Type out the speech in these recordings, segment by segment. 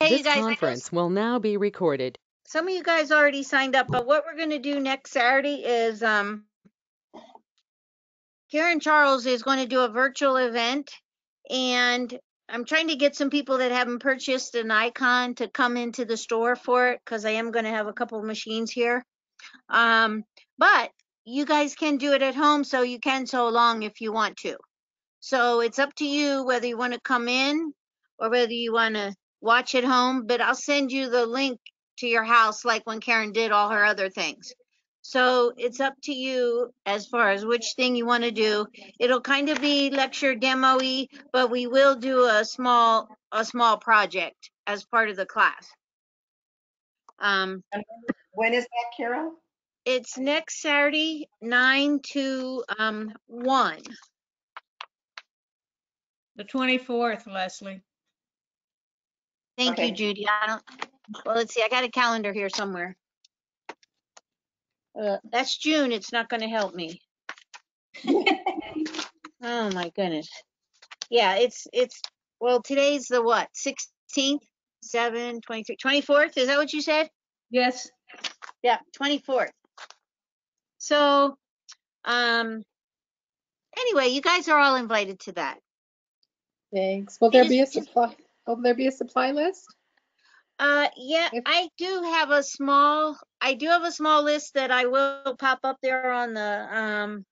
Hey, This you guys, I know conference will now be recorded. some of you guys already signed up, but what we're going to do next Saturday is Karen Charles is going to do a virtual event, and I'm trying to get some people that haven't purchased an icon to come into the store for it because I am going to have a couple of machines here. But you guys can do it at home, so you can sew along if you want to. So it's up to you whether you want to come in or whether you want to watch at home, but I'll send you the link to your house like when Karen did all her other things. So it's up to you as far as which thing you want to do. It'll kind of be lecture demo-y, but we will do a small project as part of the class. When is that, Carol? It's next Saturday, 9 to 1. The 24th, Leslie. Thank you, Okay. Judy. Well, let's see. I got a calendar here somewhere. That's June. It's not going to help me. Oh my goodness. Yeah, well, today's the what? 16th, 7, 23, 24th. Is that what you said? Yes. Yeah, 24th. So, anyway, you guys are all invited to that. Thanks. Will there be a supply? Will there be a supply list? Yeah, I do have a small list that I will pop up there on the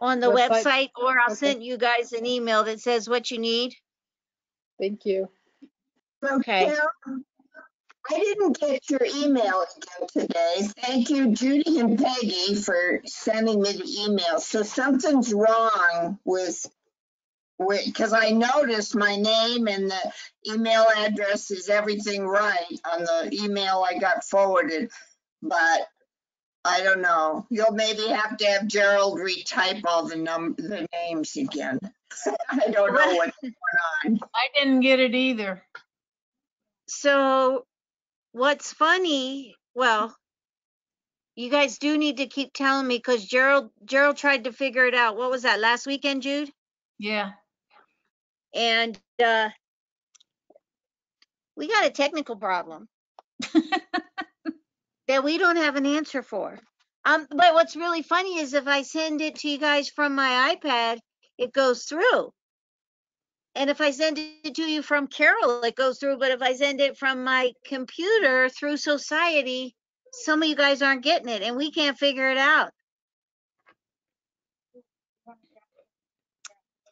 website, or I'll send you guys an email that says what you need. Thank you. Okay. Carol, I didn't get your email again today. Thank you, Judy and Peggy, for sending me the email. So something's wrong with because I noticed my name and the email address is everything right on the email I got forwarded, but I don't know. You'll maybe have to have Gerald retype all the names again. I don't know what's going on. I didn't get it either. So what's funny, well, you guys do need to keep telling me because Gerald tried to figure it out. What was that, last weekend, Jude? Yeah. And we got a technical problem that we don't have an answer for. But what's really funny is if I send it to you guys from my iPad, it goes through. And if I send it to you from Carol, it goes through. But if I send it from my computer through Sew-ciety, some of you guys aren't getting it, and we can't figure it out.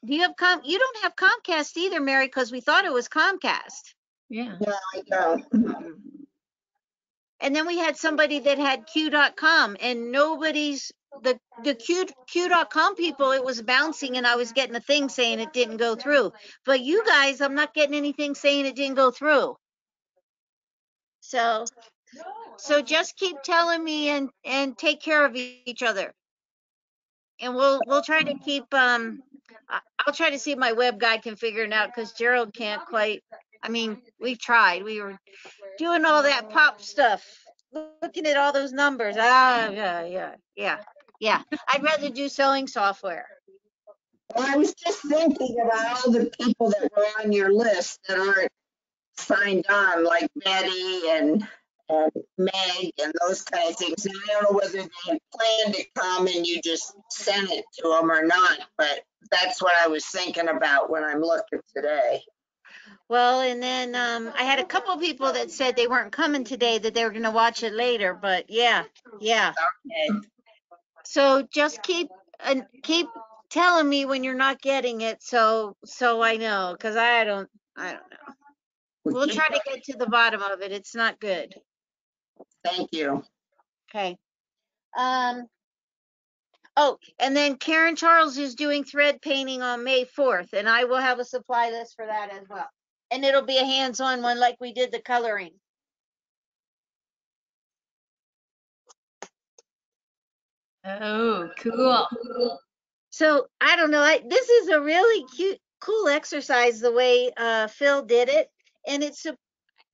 Do you have you don't have Comcast either, Mary, because we thought it was Comcast. Yeah. No, I don't. And then we had somebody that had Q.com, and the Q.com people, it was bouncing, and I was getting a thing saying it didn't go through. But you guys, I'm not getting anything saying it didn't go through. So just keep telling me and take care of each other. And we'll try to keep I'll try to see if my web guy can figure it out because Gerald can't quite. I mean, we've tried. We were doing all that pop stuff, looking at all those numbers. Yeah. I'd rather do sewing software. Well, I was just thinking about all the people that were on your list that aren't signed on, like Betty and Meg and those kind of things. And I don't know whether they had planned to come and you just sent it to them or not, but that's what I was thinking about when I'm looking today. Well, and then I had a couple of people that said they weren't coming today, that they were going to watch it later. But yeah. Okay. So just keep telling me when you're not getting it, so I know, because I don't know. We'll try to get to the bottom of it. It's not good. Thank you. Okay. Oh, and then Karen Charles is doing thread painting on May 4th, and I will have a supply list for that as well. And it'll be a hands-on one like we did the coloring. Oh, cool. So I don't know. This is a really cool exercise the way Phil did it, and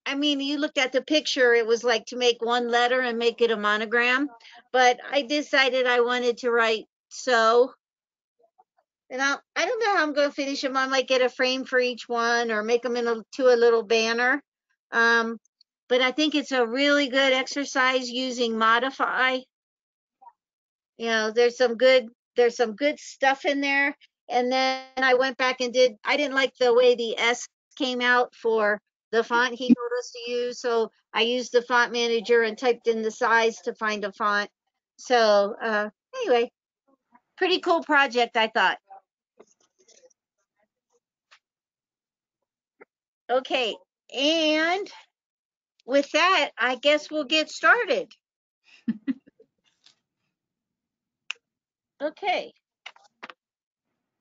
I mean, you looked at the picture, it was like to make one letter and make it a monogram, but I decided I wanted to write sew. And I don't know how I'm going to finish them. I might get a frame for each one or make them into a little banner. Um, but I think it's a really good exercise using Modify. You know, there's some good stuff in there. And then I went back and I didn't like the way the S came out for the font he told us to use. So I used the font manager and typed in the size to find a font. So anyway, pretty cool project, I thought. Okay, and with that, I guess we'll get started. Okay.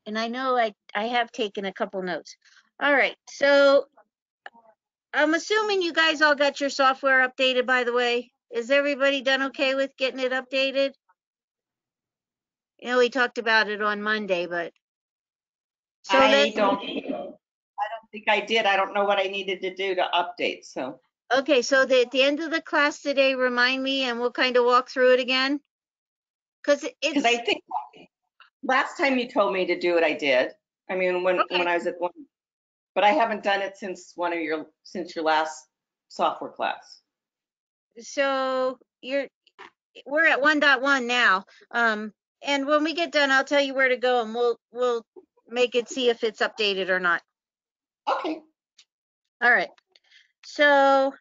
And I know I have taken a couple notes. All right, so I'm assuming you guys all got your software updated, by the way. Is everybody done okay with getting it updated? You know, we talked about it on Monday, but so I don't think I did. I don't know what I needed to do to update, so. okay, so at the end of the class today, remind me and we'll kind of walk through it again. Because Because I think last time you told me to do it, I did. I mean, when okay. I was at one, but I haven't done it since your last software class. So we're at 1.1 now. And when we get done, I'll tell you where to go and we'll make it see if it's updated or not. Okay. All right. So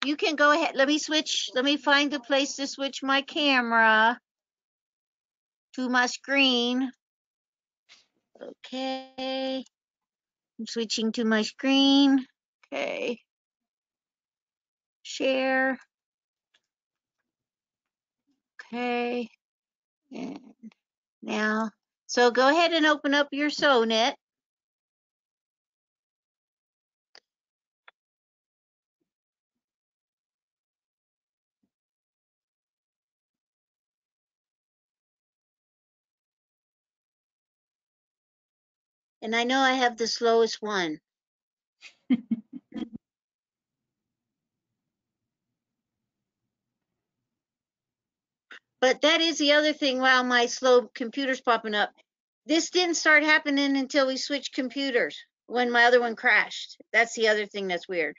you can go ahead. Let me find a place to switch my camera to my screen. Okay. I'm switching to my screen. Okay. Share. Okay. And now, so go ahead and open up your Sew-net. And I know I have the slowest one. But that is the other thing while my slow computer's popping up. This didn't start happening until we switched computers when my other one crashed. That's the other thing that's weird.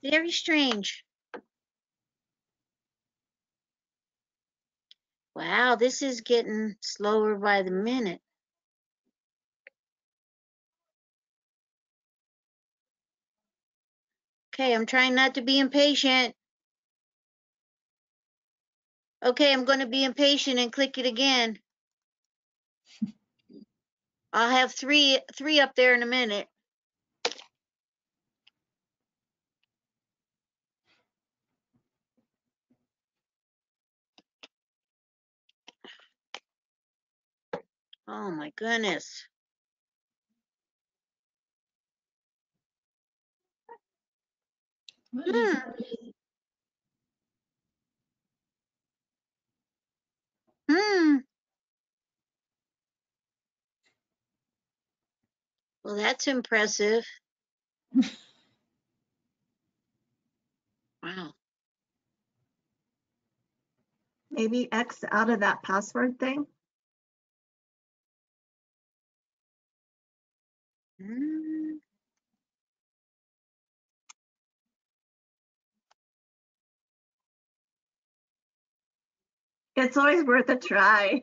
Very strange. Wow, this is getting slower by the minute. Okay, I'm trying not to be impatient. Okay, I'm going to be impatient and click it again. I'll have three up there in a minute. Oh my goodness. What is Hmm. Hmm. Well, that's impressive. Wow. Maybe X out of that password thing. Hmm. It's always worth a try.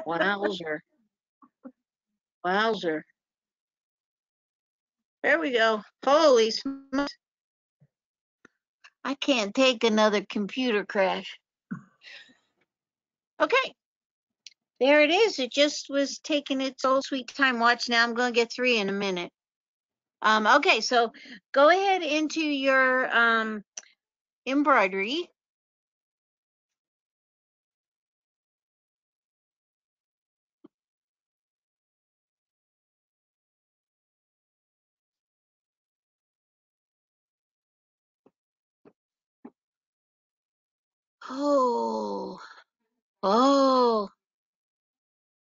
Wowzer. Wowzer. There we go. Holy smokes. I can't take another computer crash. Okay. There it is. It just was taking its old sweet time. Watch now. I'm going to get 3 in a minute. Okay, so go ahead into your embroidery. Oh, oh.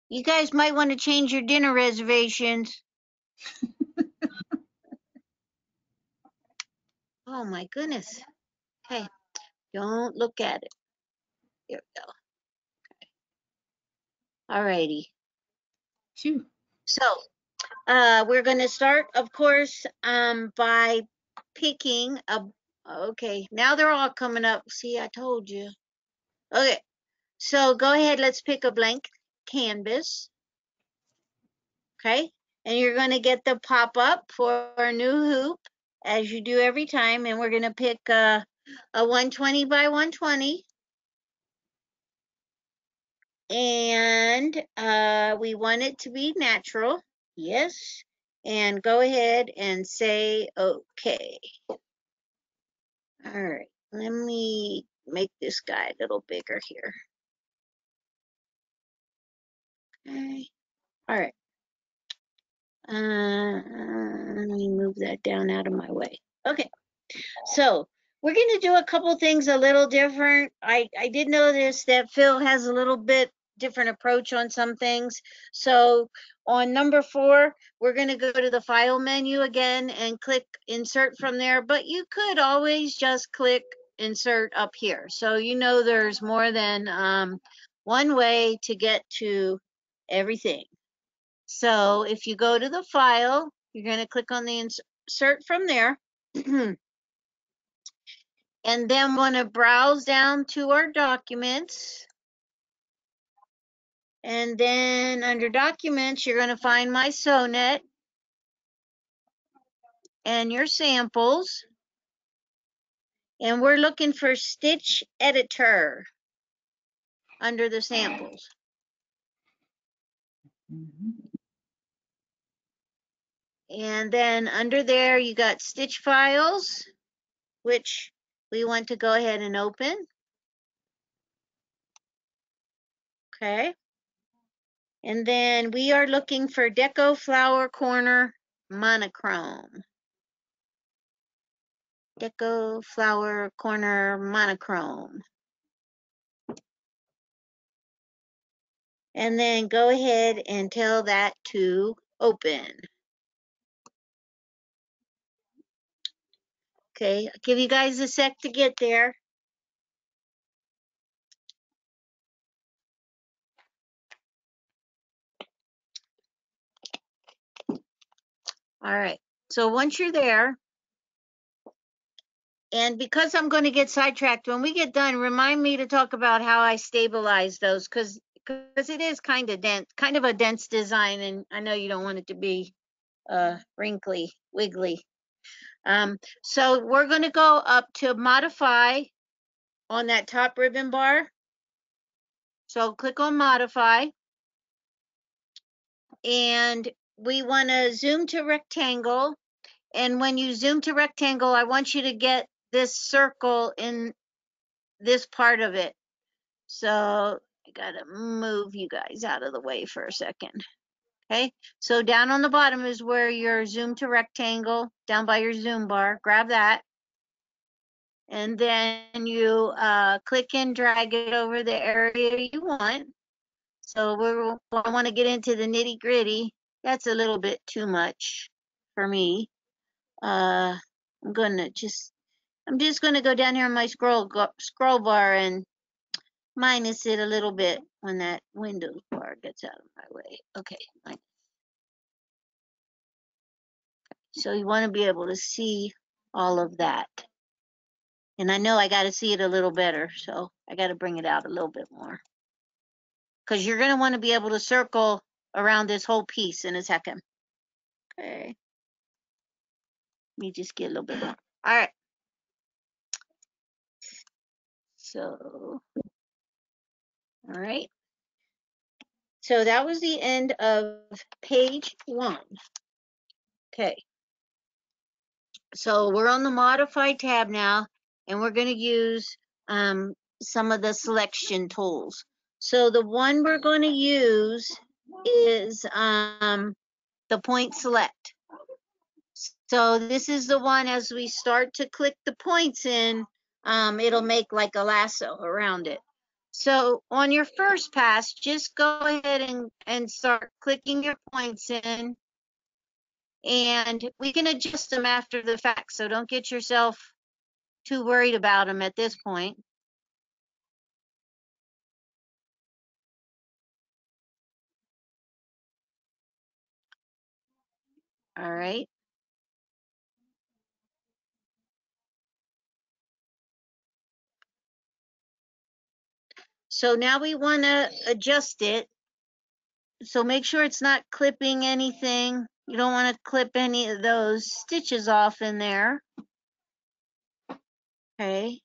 You guys might want to change your dinner reservations. Oh my goodness. Hey, don't look at it. Here we go. All righty. Phew. So we're going to start, of course, by picking a, okay, now they're all coming up. See, I told you. Okay, so go ahead, let's pick a blank canvas. Okay, and you're going to get the pop-up for a new hoop, as you do every time, and we're going to pick a 120 by 120. And we want it to be natural. Yes. And go ahead and say okay. All right. Let me make this guy a little bigger here. Okay. All right. Let me move that down out of my way. Okay. So we're going to do a couple things a little different. I did notice that Phil has a little bit different approach on some things. So on number 4, we're going to go to the file menu again and click insert from there, but you could always just click insert up here. So you know there's more than one way to get to everything. So if you go to the file, you're going to click on the insert from there. And then want to browse down to our documents. And then under documents, you're going to find my SewNet and your samples. And we're looking for Stitch Editor under the samples. And then under there, you got Stitch Files, which we want to go ahead and open. Okay. And then we are looking for Deco Flower Corner Monochrome. Deco Flower Corner Monochrome. And then go ahead and tell that to open. Okay, I'll give you guys a sec to get there. All right, so once you're there, and because I'm going to get sidetracked, when we get done, remind me to talk about how I stabilize those, because it is kind of a dense design, and I know you don't want it to be wrinkly, wiggly. So we're going to go up to modify on that top ribbon bar. So click on modify, and we want to zoom to rectangle. And when you zoom to rectangle, I want you to get this circle in this part of it. So I gotta move you guys out of the way for a second. Okay, so down on the bottom is where your zoom to rectangle, down by your zoom bar. Grab that. And then you click and drag it over the area you want. So I want to get into the nitty gritty. That's a little bit too much for me. I'm just gonna go down here on my scroll bar and minus it a little bit when that Windows bar gets out of my way. Okay. So you want to be able to see all of that. And I know I got to see it a little better, so I got to bring it out a little bit more. Because you're going to want to be able to circle around this whole piece in a second. Okay. Let me just get a little bit more. All right. So, all right. So that was the end of page 1. Okay. So we're on the modify tab now, and we're going to use some of the selection tools. So the one we're going to use is the point select. So this is the one, as we start to click the points in, it'll make like a lasso around it. So on your first pass, just go ahead and start clicking your points in, and we can adjust them after the fact. So don't get yourself too worried about them at this point. All right. So now we want to adjust it. So make sure it's not clipping anything. You don't want to clip any of those stitches off in there. Okay.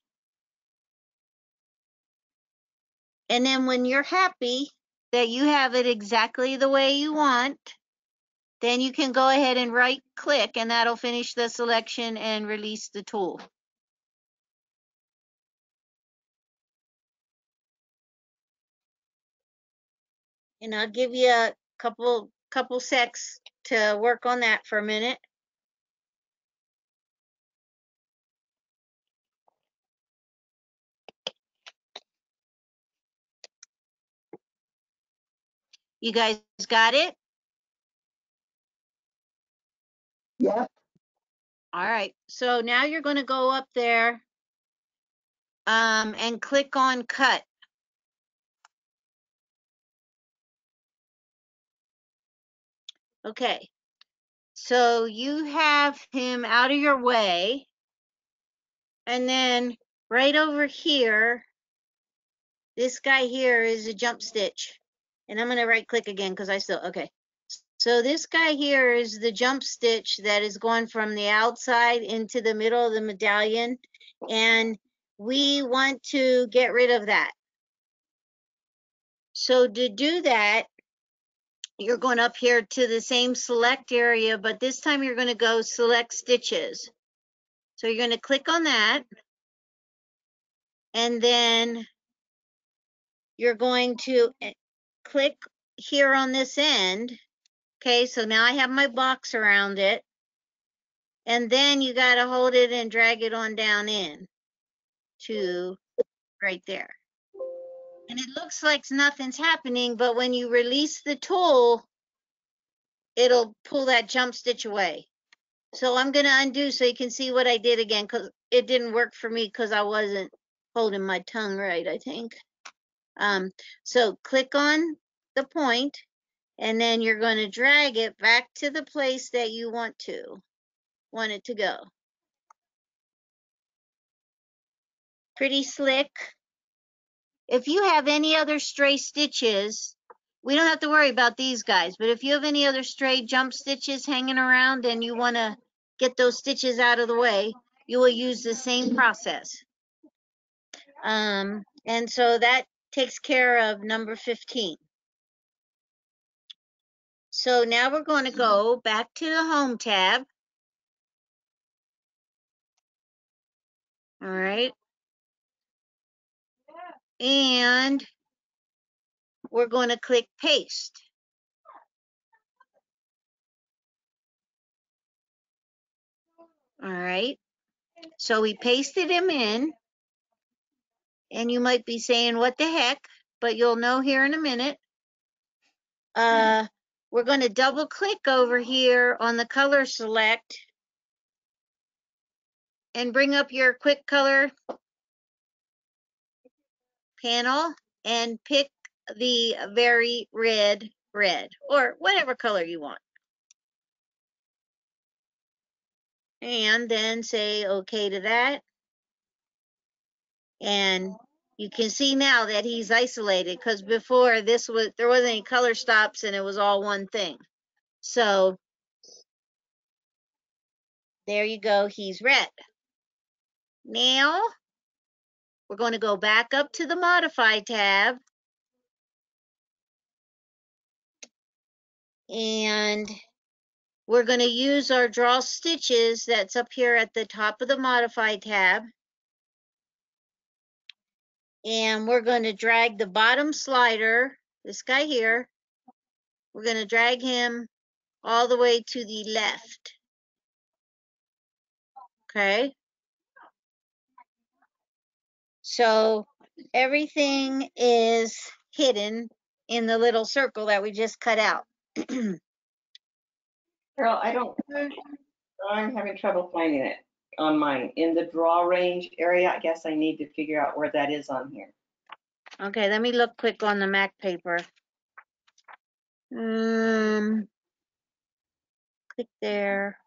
And then when you're happy that you have it exactly the way you want, then you can go ahead and right click and that'll finish the selection and release the tool. And I'll give you a couple secs to work on that for a minute. You guys got it? Yep. All right. So now you're going to go up there and click on cut. Okay. So you have him out of your way. And then right over here, this guy here is a jump stitch. And I'm going to right click again because okay. So this guy here is the jump stitch that is going from the outside into the middle of the medallion. And we want to get rid of that. So to do that, you're going up here to the same select area, but this time you're going to go select stitches. So you're going to click on that. And then you're going to click here on this end. Okay, so now I have my box around it. And then you got to hold it and drag it on down in to right there. And it looks like nothing's happening, but when you release the tool, it'll pull that jump stitch away. So I'm going to undo so you can see what I did again, because it didn't work for me because I wasn't holding my tongue right, I think. So click on the point, and then you're going to drag it back to the place that you want it to go. Pretty slick. If you have any other stray stitches, we don't have to worry about these guys, but if you have any other stray jump stitches hanging around and you want to get those stitches out of the way, you will use the same process. And so that takes care of number 15. So now we're going to go back to the Home tab. All right. And we're going to click Paste. All right. So we pasted him in. And you might be saying, what the heck? But you'll know here in a minute. We're going to double click over here on the color select and bring up your quick color panel and pick the very red, or whatever color you want. And then say okay to that. And you can see now that he's isolated, because before there wasn't any color stops and it was all one thing. So there you go, he's red. Now we're going to go back up to the Modify tab, and we're going to use our Draw Stitches that's up here at the top of the Modify tab. And we're going to drag the bottom slider, this guy here, we're going to drag him all the way to the left. Okay. So everything is hidden in the little circle that we just cut out. Carol, I'm having trouble finding it on mine. In the draw range area, I guess I need to figure out where that is on here. Okay, let me look quick on the Mac paper. click there.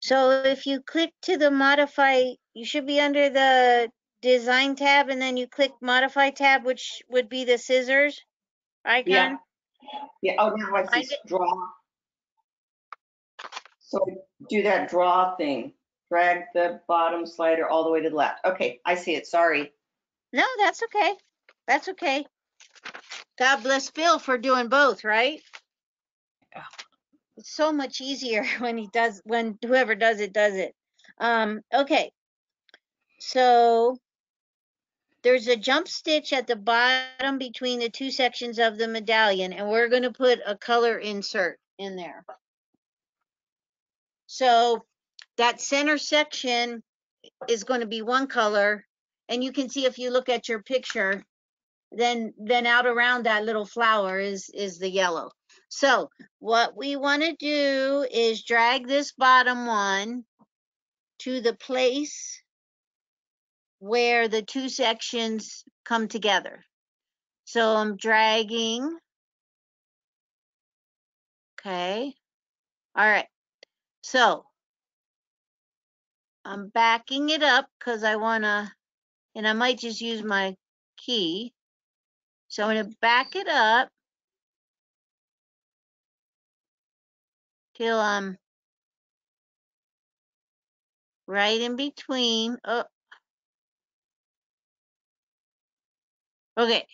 So if you click to the modify, you should be under the design tab and then you click modify tab, which would be the scissors icon. Yeah. Yeah, oh, now I Find see it. draw. So do that draw thing. Drag the bottom slider all the way to the left. Okay, I see it, sorry. No, that's okay. That's okay. God bless Phil for doing both, right? Yeah. It's so much easier when whoever does it does it. Okay. So there's a jump stitch at the bottom between the two sections of the medallion, and we're going to put a color insert in there. So that center section is going to be one color, and you can see if you look at your picture, then out around that little flower is the yellow. So what we want to do is drag this bottom one to the place where the two sections come together. So I'm dragging. Okay. All right. So I'm backing it up because I want to, and I might just use my key. So I'm going to back it up till I'm right in between. Oh, okay.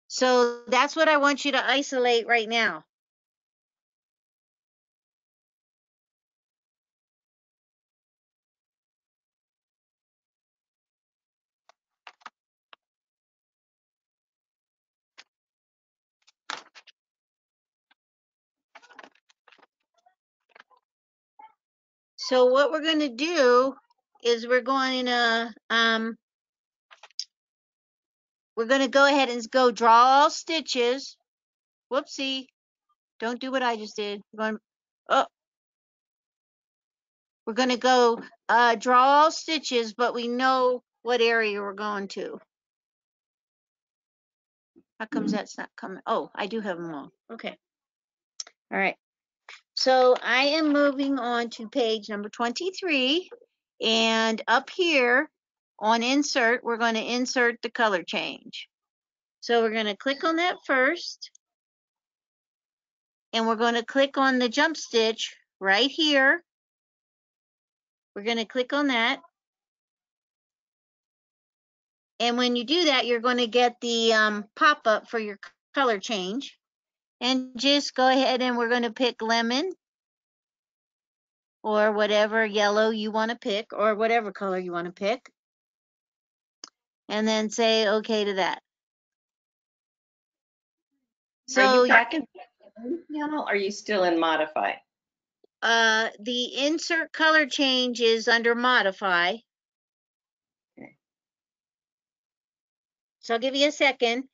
So that's what I want you to isolate right now. So what we're going to do is we're going to go ahead and go draw all stitches. Whoopsie. Don't do what I just did. Oh, we're going to go draw all stitches, but we know what area we're going to. How comes that's not coming? Oh, I do have them all. Okay. All right. So I am moving on to page number 23. And up here on insert, we're going to insert the color change. So we're going to click on that first. And we're going to click on the jump stitch right here. We're going to click on that. And when you do that, you're going to get the pop-up for your color change. And just go ahead and we're going to pick lemon or whatever yellow you want to pick or whatever color you want to pick. And then say okay to that. Are you So back in panel? Or are you still in modify? the insert color change is under modify. Okay. So I'll give you a second.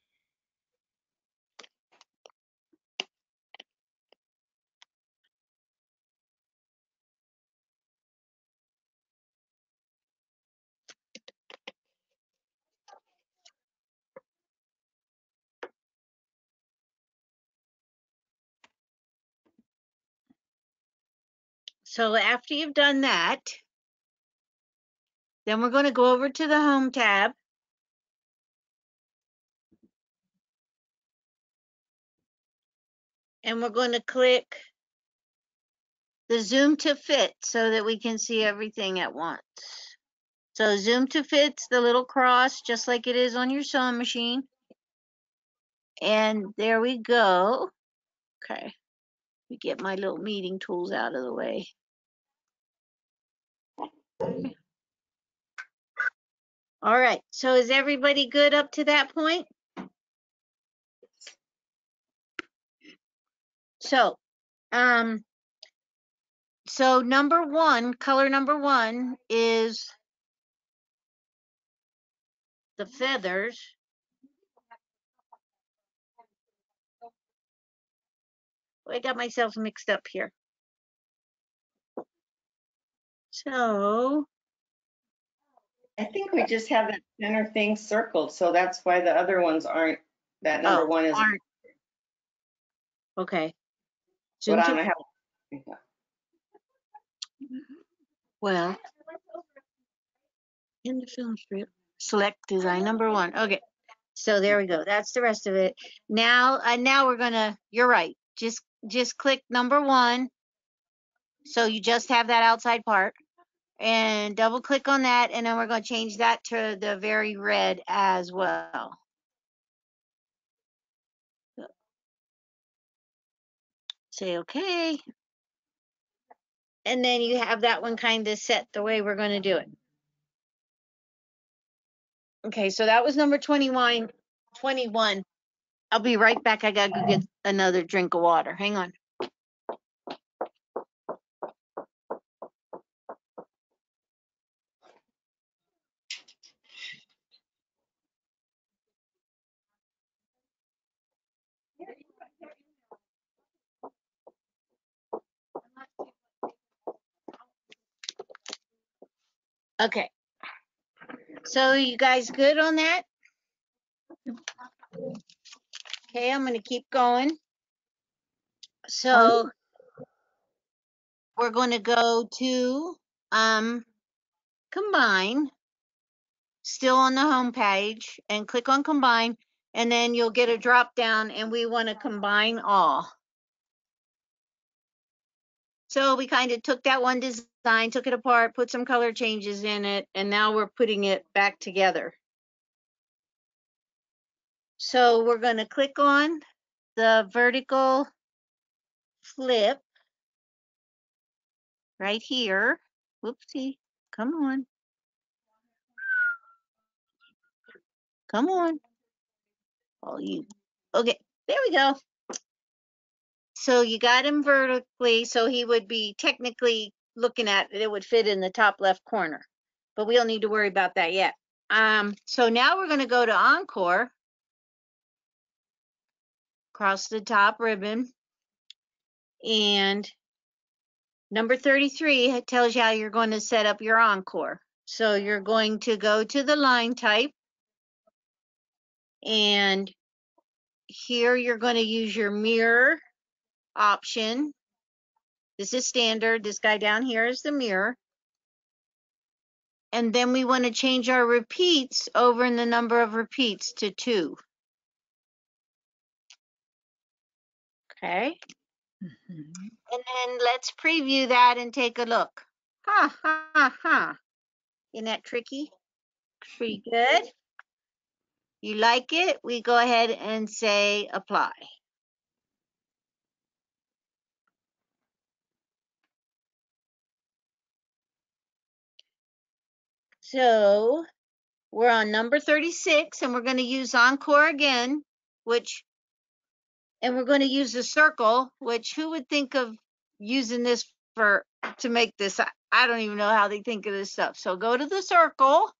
So after you've done that, then we're going to go over to the Home tab. And we're going to click the zoom to fit so that we can see everything at once. So zoom to fit's the little cross, just like it is on your sewing machine. And there we go. Okay. Let me get my little meeting tools out of the way. Okay. All right. So is everybody good up to that point? So, so number one, color number one is the feathers. I got myself mixed up here. So, I think we just have that center thing circled, so that's why the other ones aren't, that number one is. aren't. Okay. Zoom on, to, I have, well, in the film strip, select design number 1. Okay. So there we go. That's the rest of it. Now, now we're gonna, you're right. Just click number 1. So you just have that outside part and double click on that. And then we're going to change that to the very red as well. Say okay. And then you have that one kind of set the way we're going to do it. Okay, so that was number 21. I'll be right back. I got to go get another drink of water. Hang on. Okay. So you guys good on that? Okay, I'm going to keep going. So we're going to go to combine, still on the home page, and click on combine, and then you'll get a drop down, and we want to combine all. So we kind of took that one design, took it apart, put some color changes in it, and now we're putting it back together. So we're going to click on the vertical flip right here. Whoopsie. Come on. Come on. Oh, you. Okay. There we go. So you got him vertically, so he would be technically looking at it, it would fit in the top left corner. But we don't need to worry about that yet. So now we're going to go to Encore. Across the top ribbon. And number 33 tells you how you're going to set up your Encore. So you're going to go to the line type. And here you're going to use your mirror option. This is standard. This guy down here is the mirror. And then we want to change our repeats over in the number of repeats to 2. Okay. And then let's preview that and take a look. Ha, ha, ha, ha. Isn't that tricky? Pretty good. You like it? We go ahead and say apply. So we're on number 36 and we're going to use Encore again, and we're going to use the circle, which who would think of using this to make this? I don't even know how they think of this stuff. So go to the circle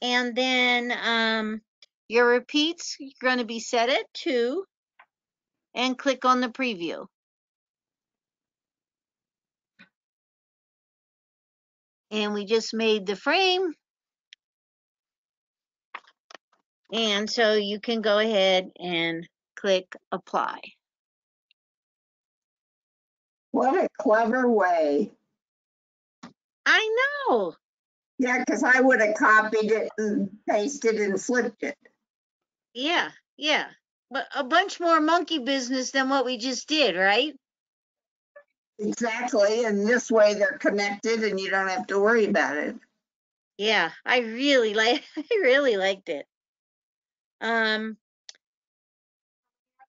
and then your repeats are going to be set at 2 and click on the preview. And we just made the frame. And so you can go ahead and click apply. What a clever way. I know. Yeah, because I would have copied it and pasted and flipped it. Yeah, yeah. But a bunch more monkey business than what we just did, right? Exactly, and this way they're connected and you don't have to worry about it. Yeah, I really liked it.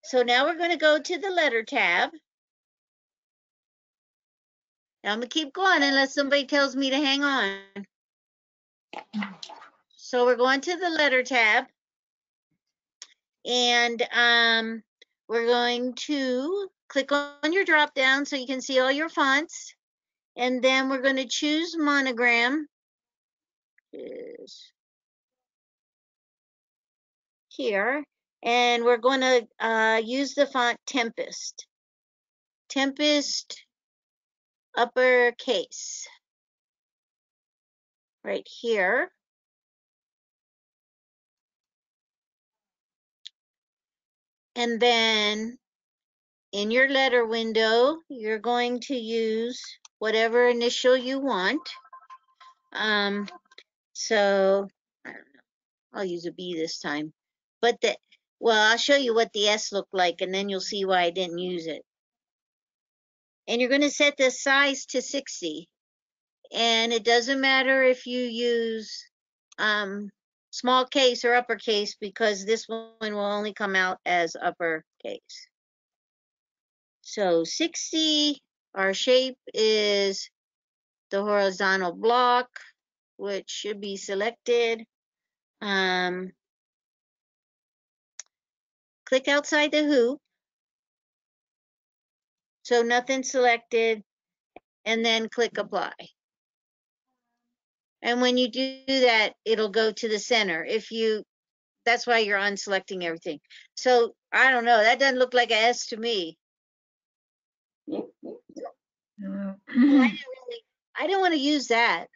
So now we're going to go to the letter tab. Now I'm going to keep going unless somebody tells me to hang on. So we're going to the letter tab. And we're going to click on your drop down so you can see all your fonts. And then we're going to choose monogram. Is here. And we're going to use the font Tempest. Tempest uppercase. Right here. And then in your letter window, you're going to use whatever initial you want. So I don't know, I'll use a B this time. But I'll show you what the S looked like, and then you'll see why I didn't use it. And you're going to set the size to 60. And it doesn't matter if you use small case or uppercase, because this one will only come out as uppercase. So 60, our shape is the horizontal block, which should be selected. Click outside the hoop. So nothing's selected, and then click apply. And when you do that, it'll go to the center. That's why you're unselecting everything. So I don't know, that doesn't look like an S to me. Mm. I don't want to use that.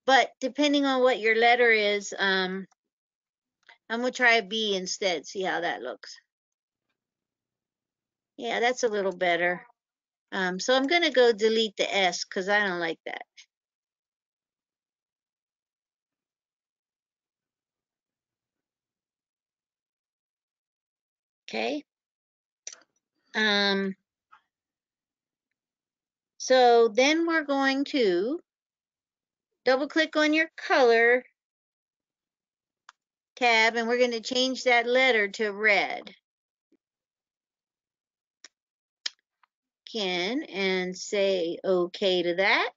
But depending on what your letter is, I'm gonna try a B instead, see how that looks. Yeah, that's a little better. So I'm gonna go delete the S because I don't like that. Okay. So then we're going to double click on your color tab, and we're going to change that letter to red. And say okay to that.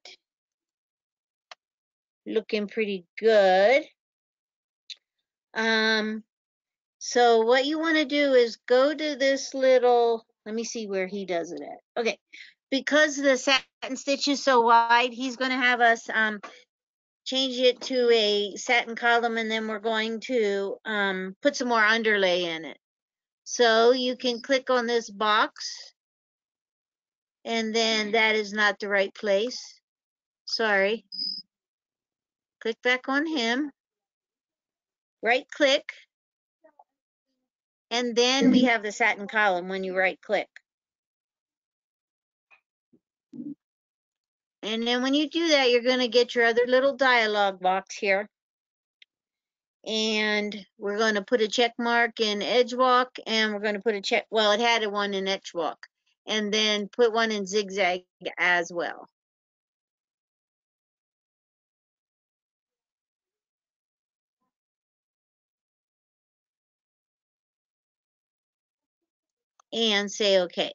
Looking pretty good. So what you want to do is go to this little, let me see where he does it at. Okay, because the satin stitch is so wide, he's going to have us change it to a satin column, and then we're going to put some more underlay in it. So you can click on this box, and then that is not the right place. Sorry. Click back on him. Right click. And then we have the satin column when you right click. And then when you do that, you're going to get your other little dialog box here. And we're going to put a check mark in edge walk, and we're going to put a check, well, it had one in edge walk, and then put one in zigzag as well. And say okay.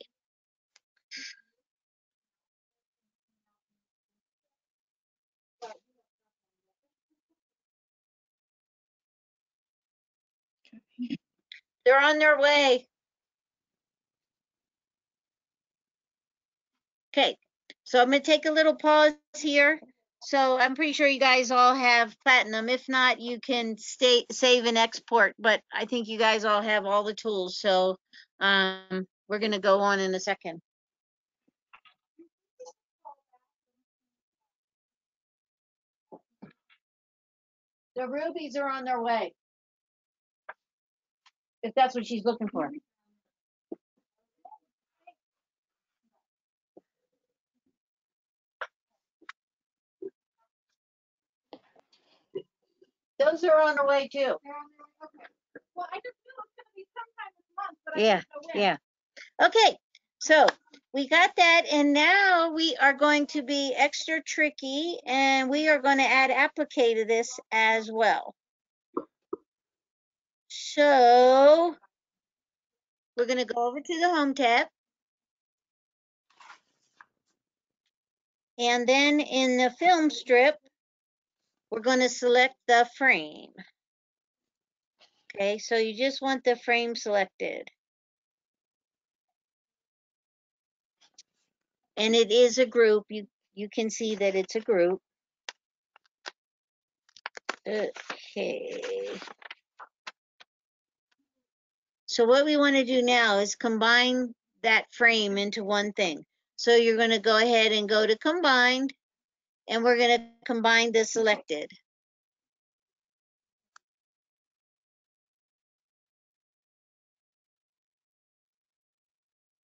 They're on their way. Okay, so I'm going to take a little pause here. So I'm pretty sure you guys all have platinum. If not, you can save and export, but I think you guys all have all the tools. So we're going to go on in a second. The rubies are on their way, if that's what she's looking for. Those are on the way too. Well, I just knew it was gonna be sometime this month, but I Yeah, didn't know when. yeah. Okay, so we got that, and now we are going to be extra tricky, and we are going to add applique to this as well. So we're going to go over to the Home tab. And then in the film strip, we're going to select the frame. Okay, so you just want the frame selected. And it is a group. You can see that it's a group. Okay. So what we want to do now is combine that frame into one thing. So you're going to go ahead and go to combined, and we're going to combine the selected.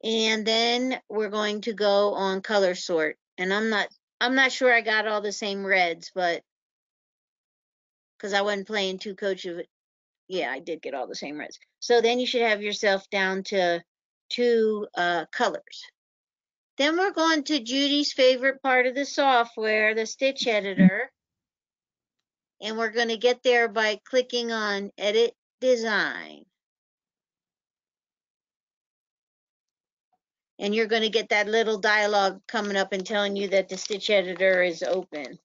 And then we're going to go on color sort. And I'm not sure I got all the same reds, but because I wasn't playing too coach of it. Yeah, I did get all the same reds. So then you should have yourself down to 2 colors. Then we're going to Judy's favorite part of the software, the stitch editor. And we're going to get there by clicking on Edit Design. And you're going to get that little dialog coming up and telling you that the stitch editor is open.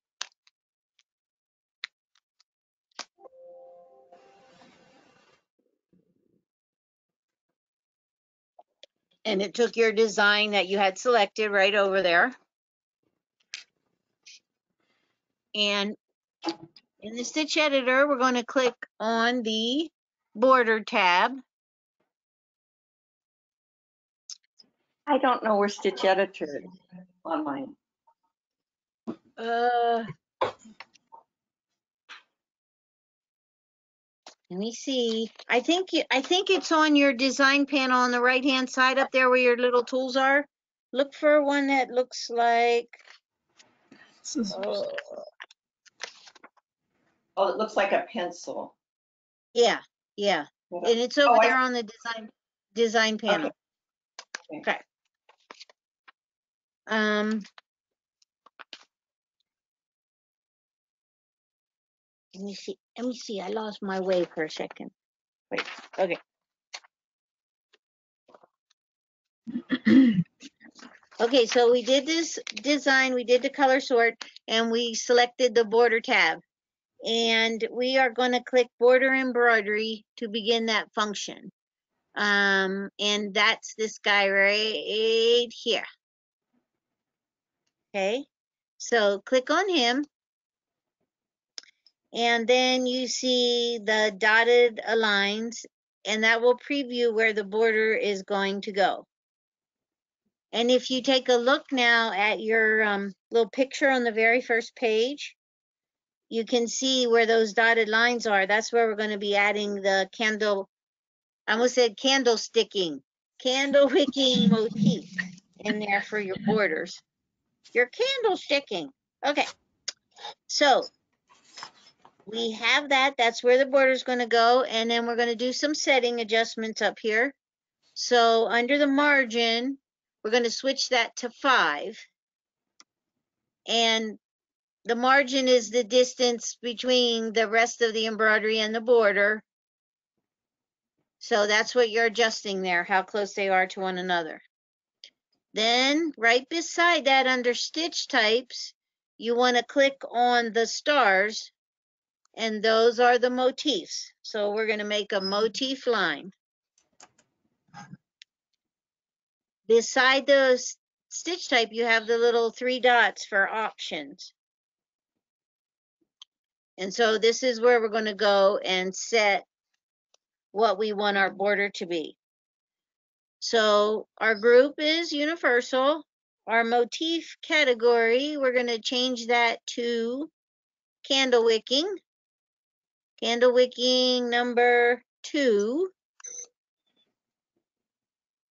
And it took your design that you had selected right over there. And in the stitch editor, we're going to click on the border tab. I don't know where Stitch Editor is on mine. Let me see. I think it's on your design panel on the right-hand side up there where your little tools are. Look for one that looks like, oh, Oh, it looks like a pencil. yeah. And it's over Oh, there on the design panel. Okay. Let me see. I lost my way for a second. Wait. Okay. Okay, so we did this design, we did the color sort, and we selected the border tab. And we are going to click border embroidery to begin that function. And that's this guy right here. Okay, so click on him. And then you see the dotted lines, and that will preview where the border is going to go. And if you take a look now at your little picture on the very first page, you can see where those dotted lines are. That's where we're going to be adding the candle, I almost said candle wicking motif in there for your borders. Your candle sticking. Okay, so we have that. That's where the border is going to go. And then we're going to do some setting adjustments up here. So under the margin, we're going to switch that to 5. And the margin is the distance between the rest of the embroidery and the border. So that's what you're adjusting there, how close they are to one another. Then right beside that under stitch types, you want to click on the stars, and those are the motifs. So we're going to make a motif line. Beside the stitch type, you have the little 3 dots for options. And so this is where we're going to go and set what we want our border to be. So our group is universal. Our motif category, we're going to change that to candle wicking. Candle wicking number 2.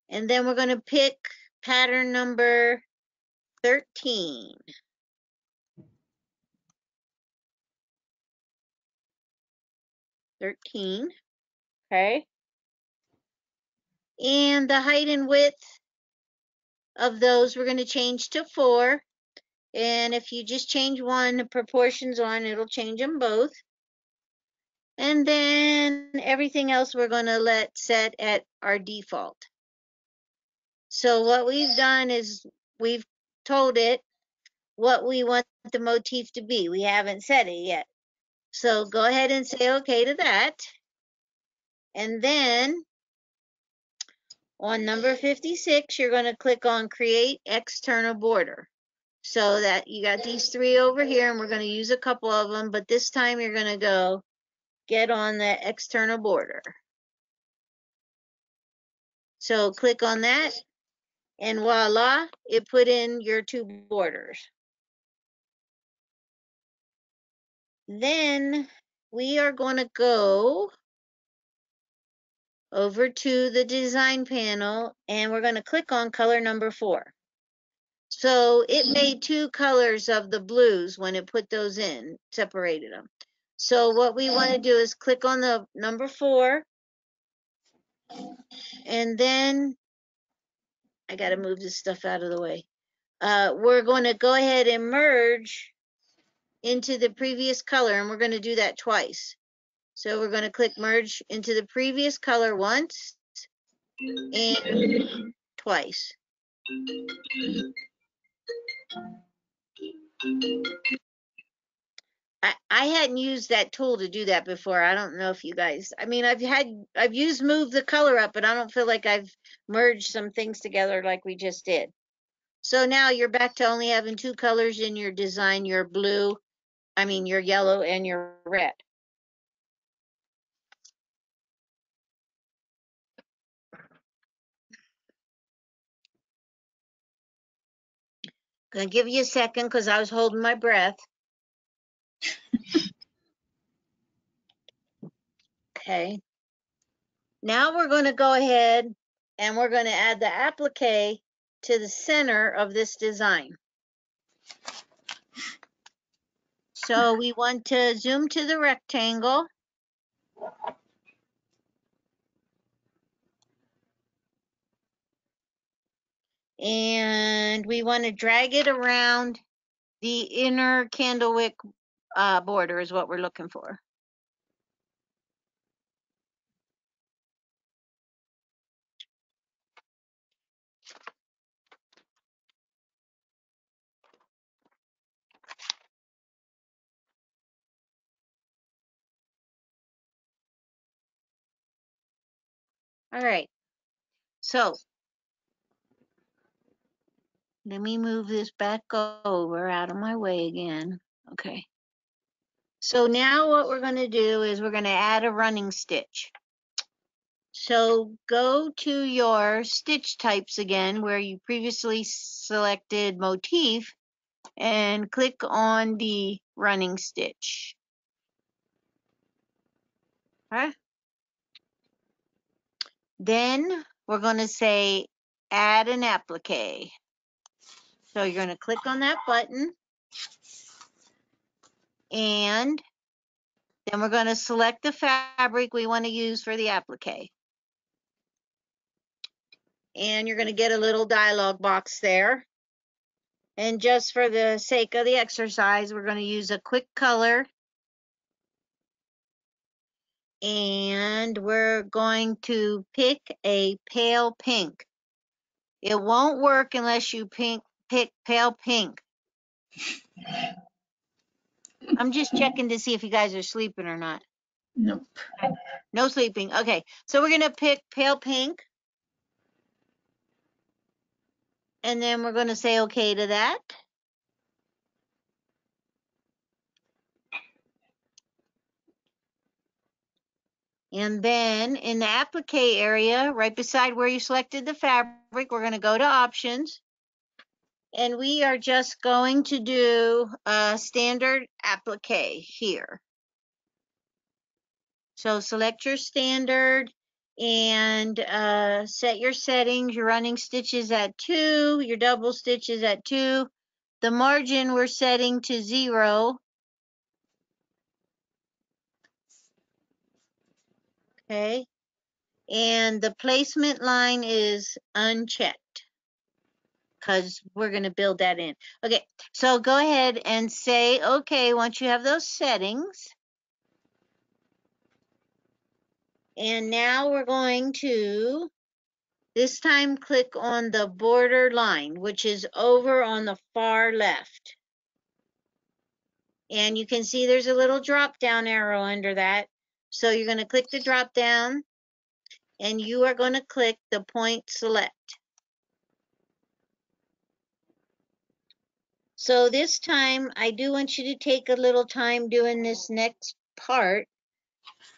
And then we're going to pick pattern number 13. 13. Okay. And the height and width of those we're going to change to 4. And if you just change one, the proportions on, it'll change them both. And then everything else we're going to let set at our default. So what we've done is we've told it what we want the motif to be. We haven't set it yet. So go ahead and say okay to that. And then on number 56, you're going to click on Create External Border. So that you got these 3 over here, and we're going to use a couple of them, but this time you're going to go get on the external border. So click on that, and voila, it put in your 2 borders. Then we are going to go over to the design panel, and we're going to click on color number 4. So it made 2 colors of the blues when it put those in, separated them. So what we want to do is click on the number 4, and then I got to move this stuff out of the way. We're going to go ahead and merge into the previous color, and we're going to do that twice. So we're going to click merge into the previous color once and twice. I hadn't used that tool to do that before. I don't know if you guys, I mean, I've used move the color up, but I don't feel like I've merged some things together like we just did. So now you're back to only having 2 colors in your design, your yellow and your red. Gonna give you a second because I was holding my breath. Okay. Now we're going to go ahead and we're going to add the applique to the center of this design. So we want to zoom to the rectangle. And we want to drag it around the inner candlewick border is what we're looking for. All right. So let me move this back over out of my way again. Okay. So now what we're going to do is we're going to add a running stitch. So go to your stitch types again where you previously selected motif and click on the running stitch. Okay. Then we're going to say add an applique. So you're going to click on that button and then we're going to select the fabric we want to use for the applique. And you're going to get a little dialog box there. And just for the sake of the exercise, we're going to use a quick color. And we're going to pick a pale pink. It won't work unless you pick pale pink. I'm just checking to see if you guys are sleeping or not. Nope. No sleeping. Okay, so we're going to pick pale pink. And then we're going to say okay to that. And then in the applique area, right beside where you selected the fabric, we're going to go to options. And we are just going to do a standard applique here. So select your standard and set your settings, your running stitches at 2, your double stitches at 2. The margin we're setting to 0. Okay. And the placement line is unchecked because we're going to build that in. Okay, so go ahead and say okay once you have those settings. And now we're going to this time click on the border line, which is over on the far left. And you can see there's a little drop down arrow under that. So you're going to click the drop down and you are going to click the point select. So this time I do want you to take a little time doing this next part.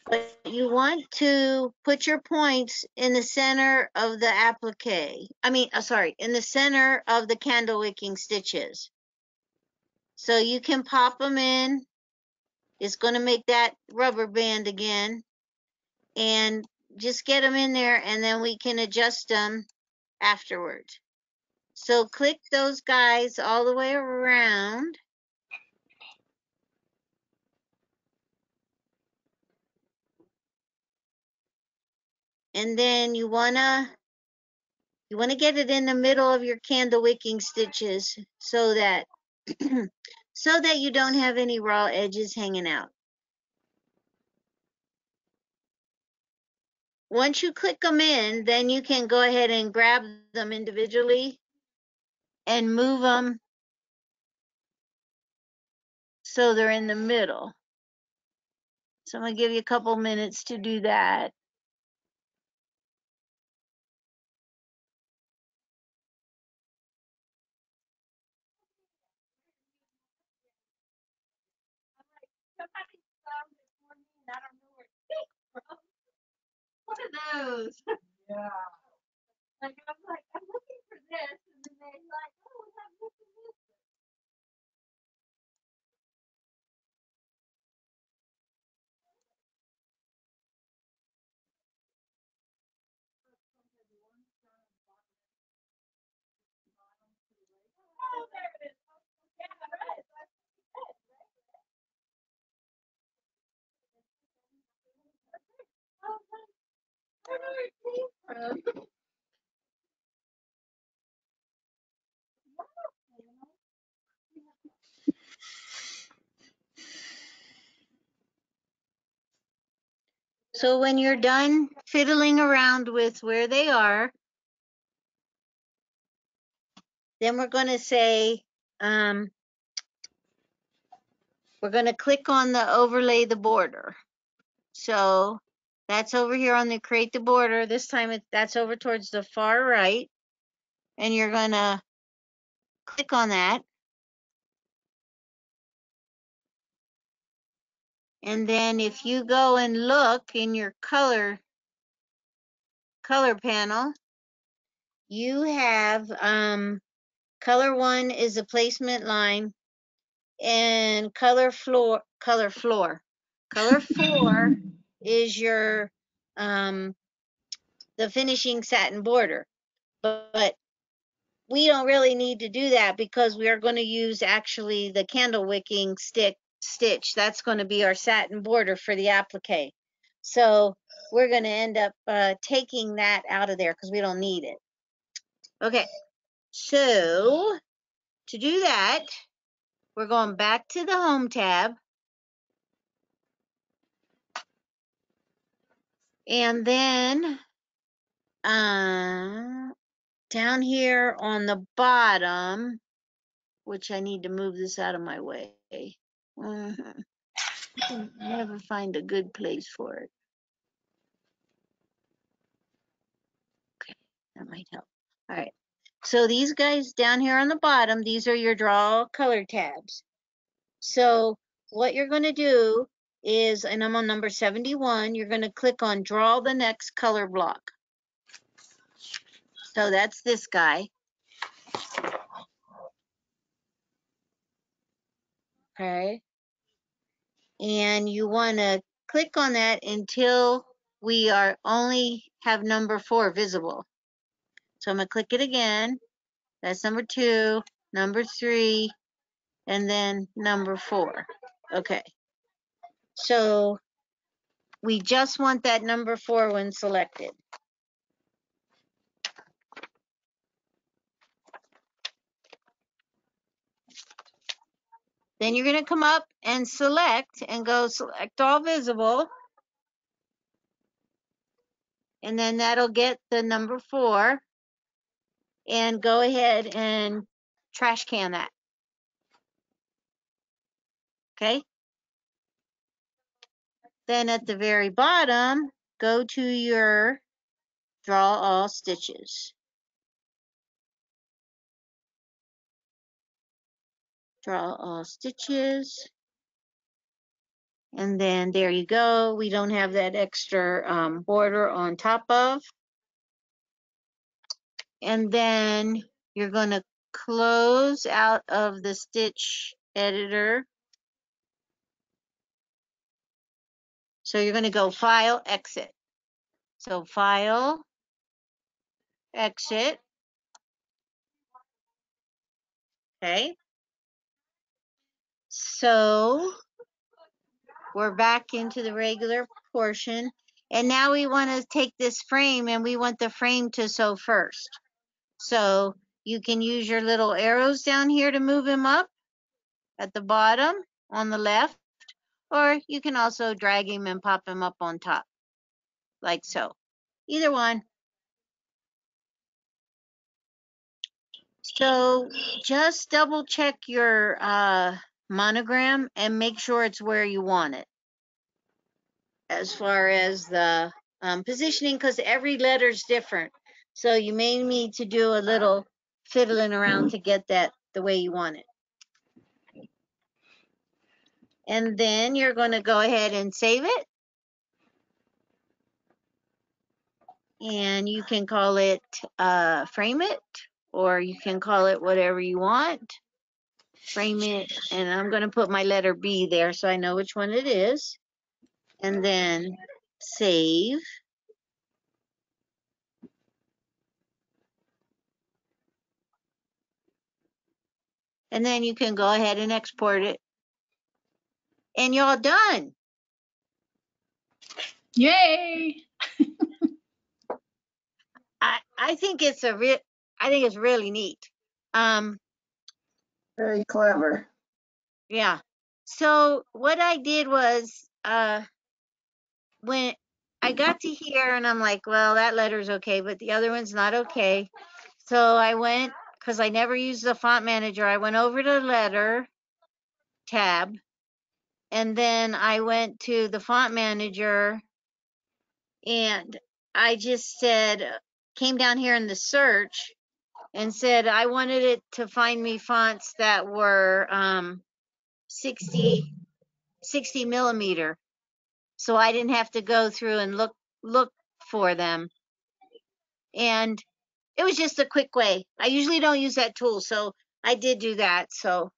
But you want to put your points in the center of the applique. In the center of the candle wicking stitches. So you can pop them in. It's going to make that rubber band again. And just get them in there and then we can adjust them afterwards. So click those guys all the way around. And then you wanna get it in the middle of your candle wicking stitches so that so that you don't have any raw edges hanging out. Once you click them in, then you can go ahead and grab them individually and move them so they're in the middle. So I'm gonna give you a couple minutes to do that. One of those. Yeah. Like, I'm looking for this, and then they're like, oh, I'm looking for this. Oh, there it is. Yeah, right. Oh, where do it came from? So when you're done fiddling around with where they are, then we're going to say, we're going to click on the overlay the border. So that's over here on the create the border. This time that's over towards the far right. And you're going to click on that. And then if you go and look in your color panel, you have color 1 is a placement line, and color 4 is your the finishing satin border. But we don't really need to do that because we are going to use actually the candle wicking stitch. That's going to be our satin border for the applique. So we're going to end up taking that out of there because we don't need it. Okay, so to do that, we're going back to the home tab. And then down here on the bottom, which I need to move this out of my way. I can never find a good place for it. Okay, that might help. All right. So these guys down here on the bottom, these are your draw color tabs. So what you're going to do is, and I'm on number 71, you're going to click on draw the next color block. So that's this guy. Okay. And you want to click on that until we are only have number 4 visible. So I'm going to click it again. That's number 2, number 3, and then number 4. Okay. So we just want that number 4 when selected. Then you're going to come up and select and go select all visible. And then that'll get the number 4. And go ahead and trash can that. Okay. Then at the very bottom, go to your draw all stitches. Draw all stitches. And then there you go. We don't have that extra border on top of. And then you're going to close out of the stitch editor. So you're going to go File, Exit. So file, exit. Okay. So we're back into the regular portion. And now we want to take this frame and we want the frame to sew first. So you can use your little arrows down here to move him up at the bottom on the left, or you can also drag him and pop him up on top, like so. Either one. So just double check your monogram and make sure it's where you want it as far as the positioning, because every letter's different. So you may need to do a little fiddling around to get that the way you want it. And then you're going to go ahead and save it. And you can call it frame it, or you can call it whatever you want. Frame it, and I'm going to put my letter B there so I know which one it is. And then save. And then you can go ahead and export it. And you're done. Yay! I think it's I think it's really neat. Very clever. Yeah. So what I did was when I got to here and I'm like, well, that letter's okay, but the other one's not okay. So I went, because I never used the font manager, I went over to letter tab, and then I went to the font manager and I just said, came down here in the search and said I wanted it to find me fonts that were 60 millimeter. So I didn't have to go through and look for them. And it was just a quick way. I usually don't use that tool, so I did do that. So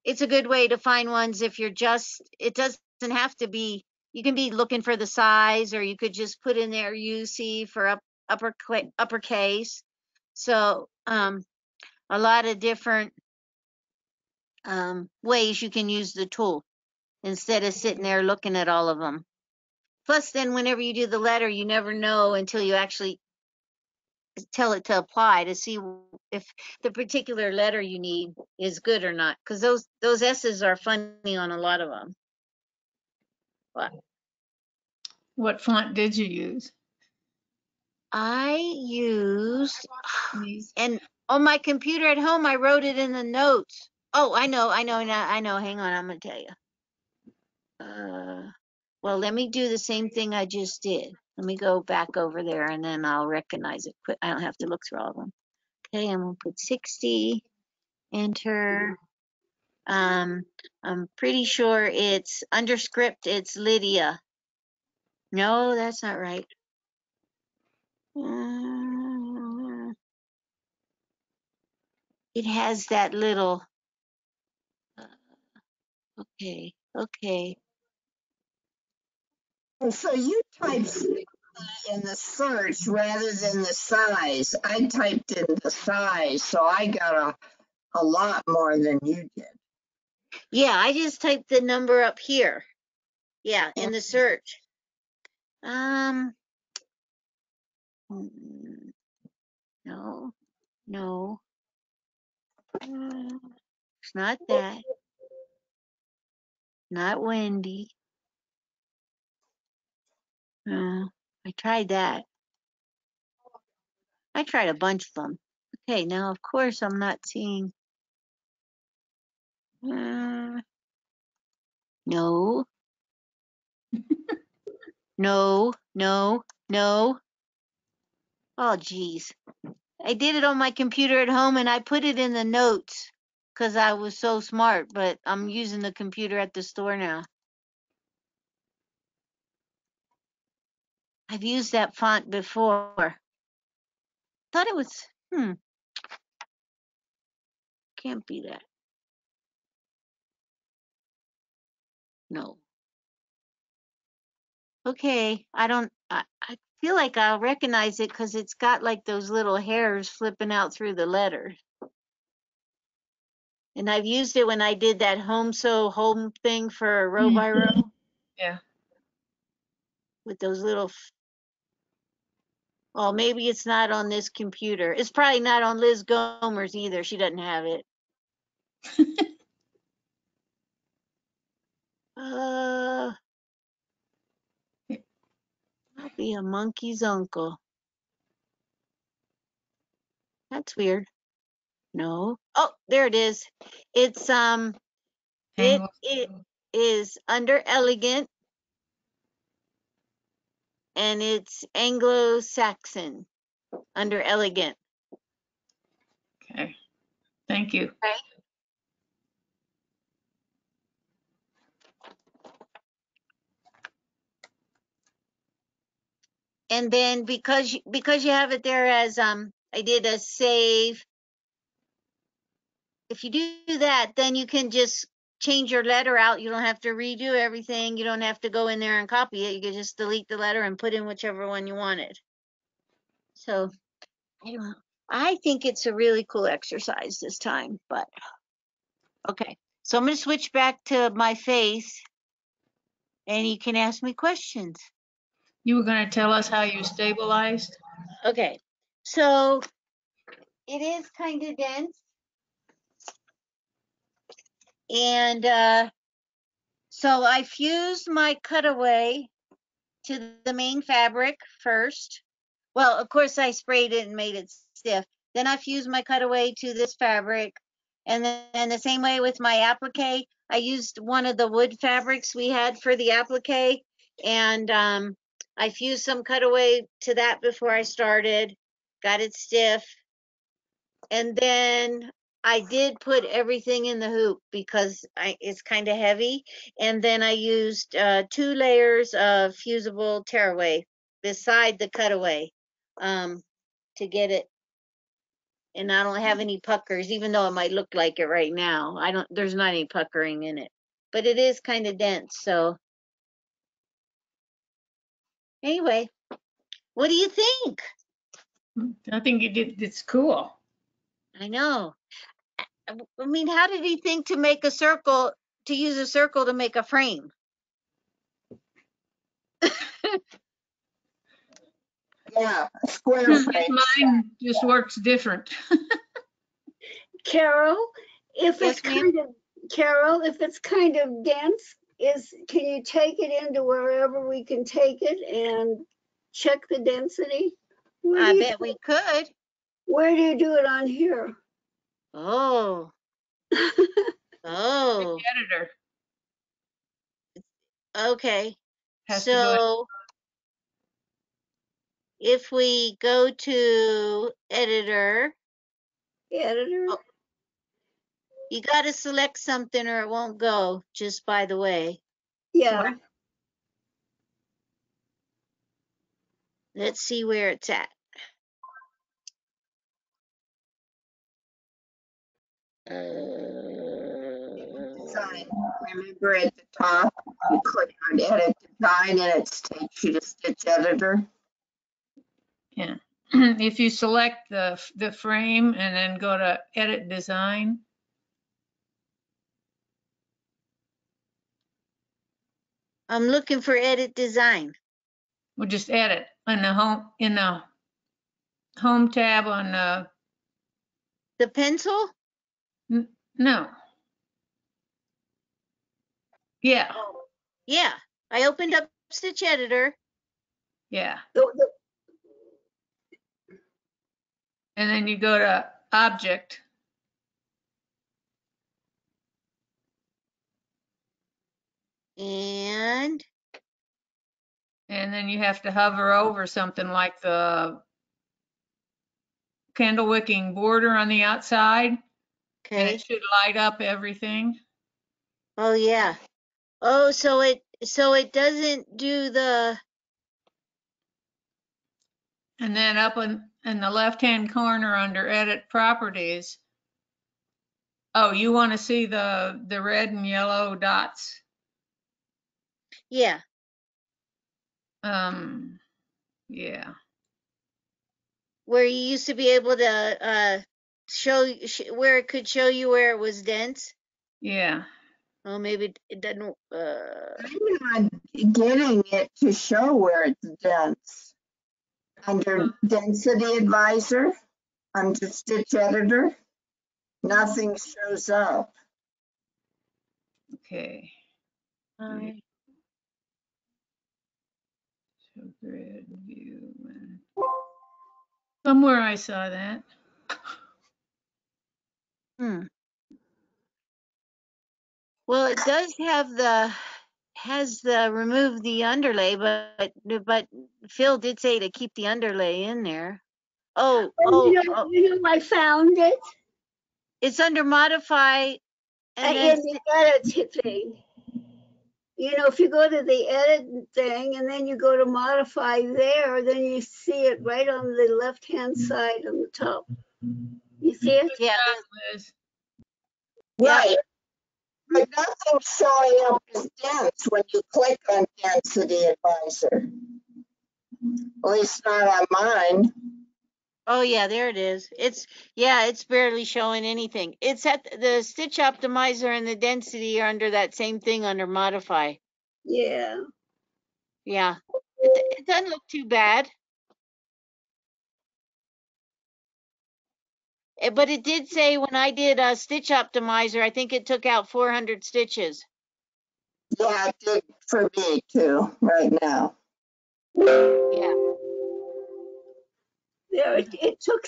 it's a good way to find ones if you're just, it doesn't have to be, you can be looking for the size, or you could just put in there UC for uppercase. So a lot of different ways you can use the tool instead of sitting there looking at all of them. Plus, then whenever you do the letter, you never know until you actually tell it to apply to see if the particular letter you need is good or not. Because those S's are funny on a lot of them. But What font did you use? I used, These. and on my computer at home, I wrote it in the notes. Oh, I know. Hang on, I'm gonna tell you. Well, let me do the same thing I just did. Let me go back over there and then I'll recognize it quick. I don't have to look through all of them. Okay, I'm gonna put 60, enter. I'm pretty sure it's under script, it's Lydia. No, that's not right. It has that little, okay. And so you typed 60 in the search rather than the size. I typed in the size, so I got a lot more than you did. Yeah, I just typed the number up here. Yeah, in the search. No, it's not that. Not Wendy. No, I tried that. I tried a bunch of them. Okay, now of course I'm not seeing. No. No. Oh, geez. I did it on my computer at home and I put it in the notes because I was so smart, but I'm using the computer at the store now. I've used that font before. Thought it was, can't be that. No. Okay, I feel like I'll recognize it because it's got like those little hairs flipping out through the letter. And I've used it when I did that home thing for row by row Yeah. with those little. Well, maybe it's not on this computer. It's probably not on Liz Gomer's either. She doesn't have it. I'll be a monkey's uncle. That's weird. No. Oh, there it is. It's Angle. it is under elegant and it's Anglo-Saxon under elegant. Okay. Thank you. Okay. And then because you have it there as I did a save. If you do that, then you can just change your letter out. You don't have to redo everything. You don't have to go in there and copy it. You can just delete the letter and put in whichever one you wanted. So I don't know. I think it's a really cool exercise this time, but okay. So I'm going to switch back to my face and you can ask me questions. You were going to tell us how you stabilized? Okay. So it is kind of dense. And so I fused my cutaway to the main fabric first. Well, of course, I sprayed it and made it stiff. Then I fused my cutaway to this fabric. And then the same way with my applique, I used one of the wood fabrics we had for the applique. And I fused some cutaway to that before I started, got it stiff. And then I did put everything in the hoop because it's kind of heavy. And then I used 2 layers of fusible tearaway beside the cutaway to get it. And I don't have any puckers, even though it might look like it right now. There's not any puckering in it, but it is kind of dense. So anyway, what do you think? I think you did. It's cool. I know. I mean, how did he think to make a circle, to use a circle to make a frame? Yeah, a square Hmm, frame. Mine just works different. Carol, if Yes, it's ma'am. if it's kind of dense, can you take it into wherever we can take it and check the density? I bet we could. Where do you do it on here? Oh, oh, Editor okay. has to go. So if we go to editor, Editor? oh, you got to select something or it won't go, just by the way. Yeah. Let's see where it's at. Design. Remember at the top, you click on edit design and it takes you to stitch editor. Yeah. If you select the frame and then go to edit design, I'm looking for edit design. we'll just edit in the home tab on The pencil? no. Yeah. Yeah, I opened up Stitch Editor. Yeah. And then you go to object. And And then you have to hover over something like the candle wicking border on the outside, and okay. it should light up everything. Oh yeah. Oh, so it doesn't do the. And then up in the left-hand corner under edit properties, oh, you want to see the red and yellow dots? Yeah. Um, Yeah. where you used to be able to where it could show you where it was dense. Yeah. Oh, maybe it doesn't. I'm not getting it to show where it's dense. Under density advisor, under stitch editor, nothing shows up. Okay. I- So grid view. And somewhere I saw that. Well, it does have the remove the underlay, but Phil did say to keep the underlay in there. Oh, I found it it's under modify and then in the edit thing. If you go to the edit thing and then you go to modify there, then you see it right on the left-hand side on the top. You see it? yeah, Liz. Yep. Right. But nothing's showing up as dense when you click on density advisor. At least not on mine. Oh yeah, there it is. It's barely showing anything. It's at the stitch optimizer and the density are under that same thing under modify. Yeah. Yeah. It doesn't look too bad. But it did say when I did a stitch optimizer, I think it took out 400 stitches. Yeah, it did for me too, right now. Yeah. There, it took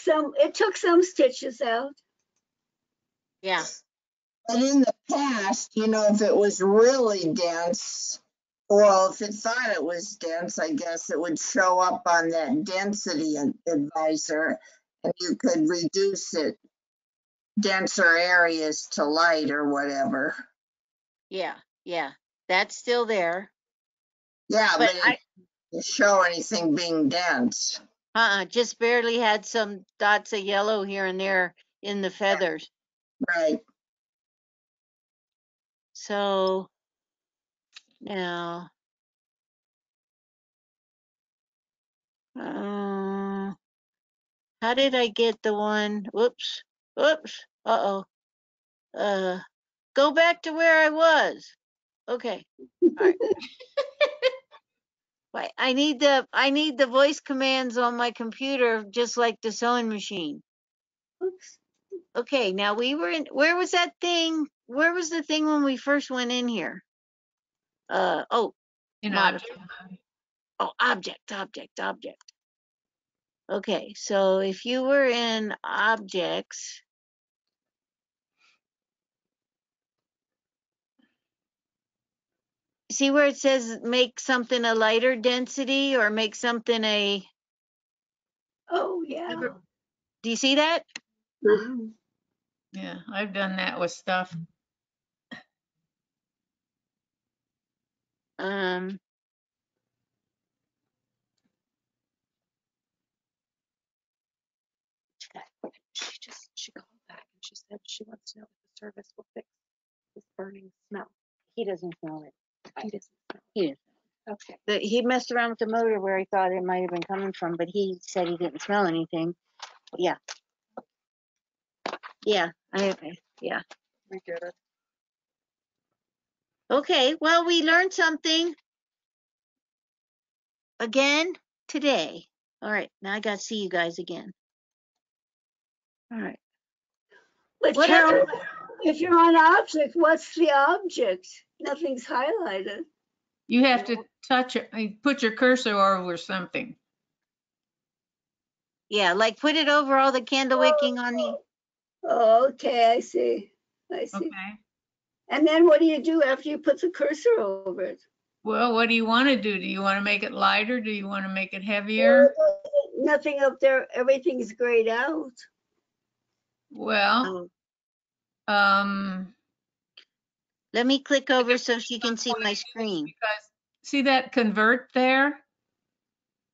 some stitches out. Yeah. But in the past, if it was really dense, well, if it thought it was dense, I guess it would show up on that density advisor and you could reduce it, denser areas to light or whatever. Yeah. Yeah. That's still there. Yeah, But but it didn't show anything being dense. just barely had some dots of yellow here and there in the feathers. Right. So now, how did I get the one? Whoops. Whoops. Uh-oh. Go back to where I was. Okay. All right. Wait, I need the voice commands on my computer just like the sewing machine. Oops. Okay, now where was that thing? Where was the thing when we first went in here? In Modify. object. Oh, object. Okay, so if you were in objects, see where it says make something a lighter density or make something a, Oh, yeah. do you see that? Mhm. Yeah, I've done that with stuff. Um, She called back and she said she wants to know if the service will fix this burning smell. He doesn't smell it. He doesn't smell it. He didn't. Okay. He messed around with the motor where he thought it might have been coming from, but he said he didn't smell anything. Yeah. Yeah. Yeah. We get it. Okay. Well, we learned something again today. All right. Now I got to see you guys again. All right. But What Carol, else? if you're on object, what's the object? Nothing's highlighted. You have to touch it, put your cursor over something. Yeah. Like put it over all the candle wicking on the. Oh, okay, I see. Okay. And then what do you do after you put the cursor over it? Well, what do you want to do? Do you want to make it lighter? Do you want to make it heavier? Nothing up there. Everything's grayed out. Well, Oh, let me click over so she can see my screen. because see that convert there?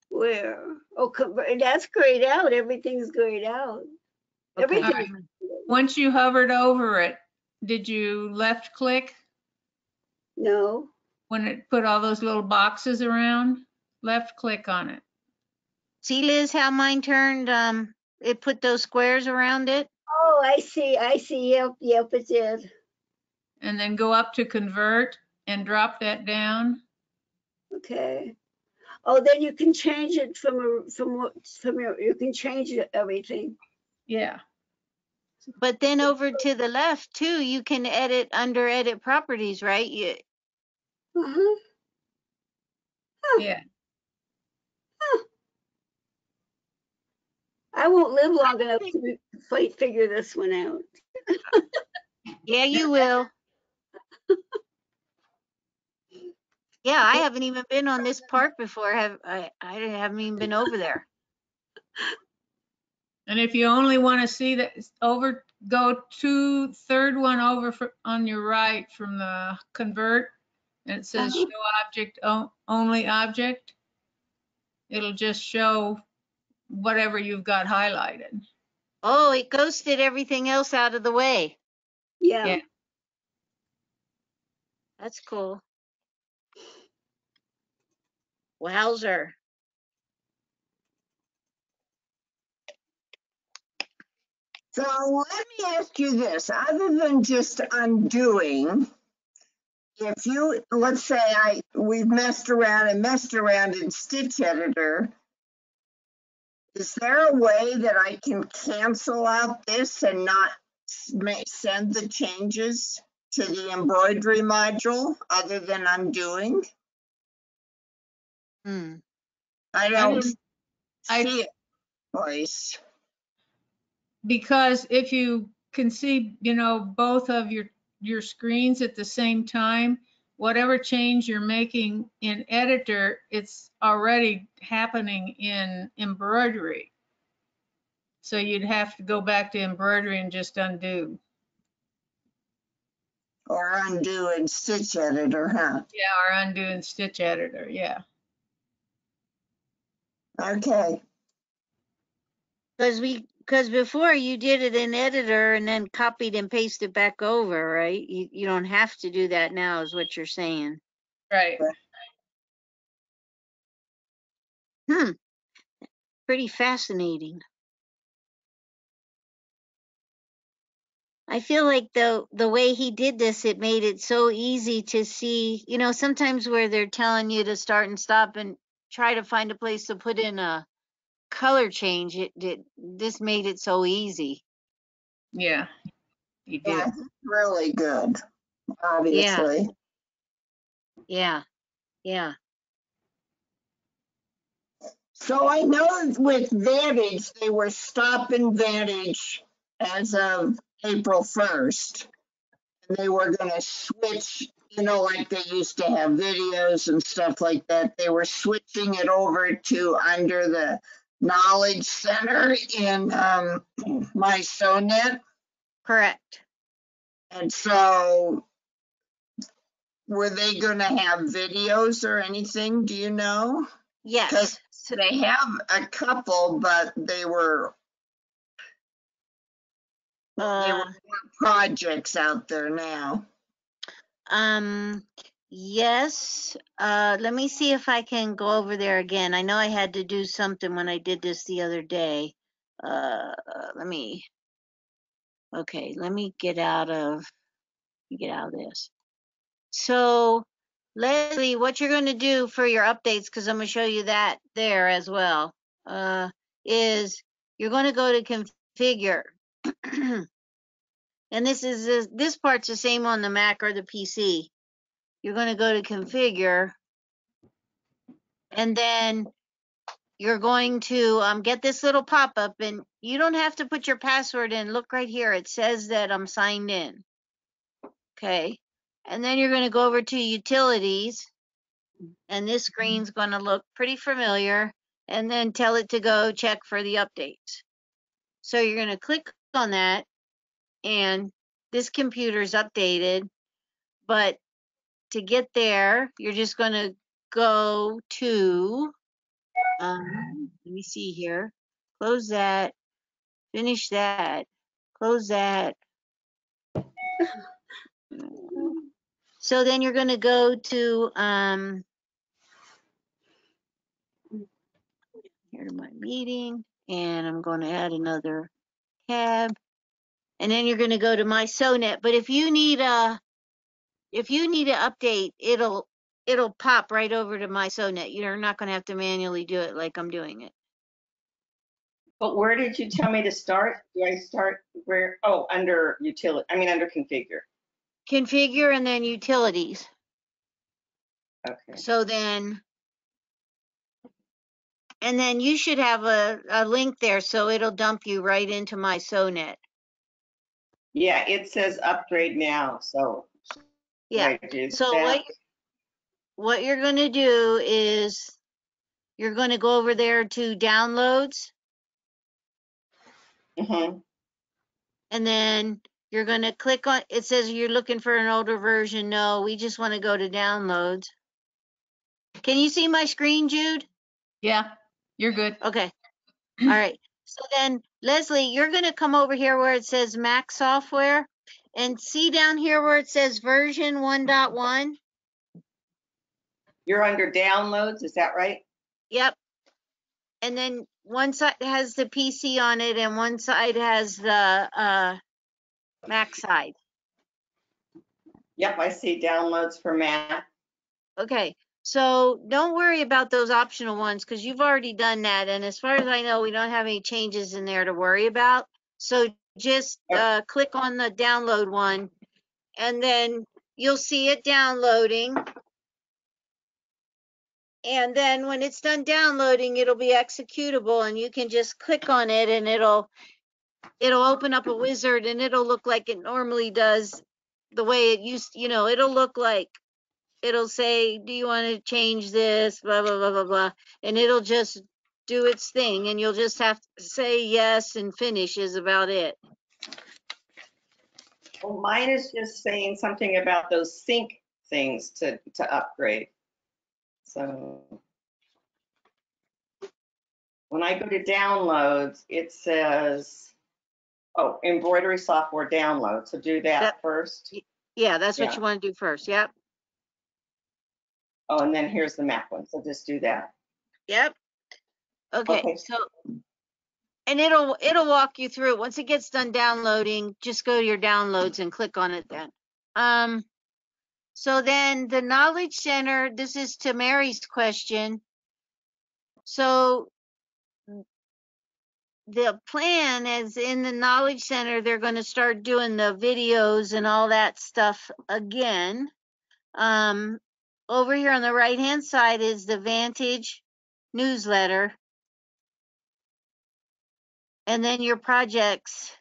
Where? Oh, that's grayed out. Everything's grayed out. Okay. Everything. Once you hovered over it, did you left click No. when it put all those little boxes around? Left click on it. See, Liz, how mine turned, it put those squares around it? Oh, I see. Yep, it did. And then go up to convert and drop that down. Okay. Oh, then you can change it you can change everything. Yeah. But then over to the left too, you can edit under edit properties, right? Uh-huh. Yeah. I won't live long enough to figure this one out. Yeah, you will. Yeah, I haven't even been on this park before. I haven't even been over there. And if you only want to see that over, go to third one over on your right from the convert, and it says Uh-huh. show object only object. It'll just show whatever you've got highlighted. Oh, it ghosted everything else out of the way. Yeah. Yeah. That's cool. Wowzer. So let me ask you this, other than just undoing, if you, let's say we've messed around in Stitch Editor, is there a way that I can cancel out this and not send the changes to the embroidery module other than undoing? Hmm. I I don't don't, I, see it, place. because if you can see, both of your screens at the same time, whatever change you're making in editor, it's already happening in embroidery. So you'd have to go back to embroidery and just undo. Or undo in Stitch Editor, huh? Yeah, or undo in stitch editor. Yeah. Okay. Because before you did it in editor and then copied and pasted back over, right? You don't have to do that now, is what you're saying. Right. Hmm. Pretty fascinating. I feel like the way he did this, it made it so easy to see, sometimes where they're telling you to start and stop and try to find a place to put in a color change, this made it so easy. Yeah, you Yeah, did. really good, Yeah, obviously. yeah, yeah. So I know with Vantage, they were stopping Vantage as of April 1st. And they were going to switch, like they used to have videos and stuff like that. They were switching it over to under the Knowledge Center in my SewNet. Correct. And so were they going to have videos or anything? Do you know? Because Yes. they have a couple, but they were Uh, projects out there now. yes. Let me see if I can go over there again. I know I had to do something when I did this the other day. Let me, okay, let me get out of this. So, Leslie, what you're going to do for your updates, because I'm going to show you that there as well, is you're going to go to configure. And this part's the same on the Mac or the PC. You're going to go to configure, and then you're going to get this little pop-up, and you don't have to put your password in. Look right here. It says that I'm signed in. Okay. And then you're going to go over to utilities, and this screen's going to look pretty familiar, and then tell it to go check for the updates. So you're going to click on that, and this computer's updated, but to get there, you're just going to go to, let me see here, close that, finish that, close that. So then you're going to go to, here to my meeting, and I'm going to add another tab. And then you're going to go to my SewNet. But if you need an update, it'll pop right over to my SewNet. You're not going to have to manually do it like I'm doing it. But where did you tell me to start? Do I start where? Oh, under utility, under configure. Configure and then utilities. Okay. So then, and then you should have a link there, so it'll dump you right into my SewNet. Yeah, it says upgrade now, so should Yeah. I do So that? what you're going to do is you're going to go over there to downloads, Mm-hmm. and then you're going to click on, it says you're looking for an older version. No, we just want to go to downloads. Can you see my screen, Jude? Yeah, you're good. Okay. All right. So then, Leslie, you're going to come over here where it says Mac software and see down here where it says version 1.1. You're under downloads, is that right? Yep. And then one side has the PC on it and one side has the Mac side. Yep, I see downloads for Mac. Okay. So don't worry about those optional ones because you've already done that. And as far as I know, we don't have any changes in there to worry about. So just click on the download one and then you'll see it downloading. And then when it's done downloading, it'll be executable and you can just click on it and it'll open up a wizard and it'll look like it normally does the way it used, it'll look like it'll say, do you want to change this, blah, blah, blah, blah, blah. And it'll just do its thing and you'll just have to say yes and finish is about it. Well, mine is just saying something about those sync things to upgrade. So when I go to downloads, it says, oh, embroidery software download. So do that first. Yeah, that's what Yeah. you want to do first. Yep. Oh, and then here's the Mac one. So just do that. Yep. Okay. So, and it'll walk you through it. Once it gets done downloading, just go to your downloads and click on it then. So then the Knowledge Center, this is to Mary's question. So the plan is in the Knowledge Center, they're going to start doing the videos and all that stuff again. Over here on the right-hand side is the Vantage newsletter. And then your projects.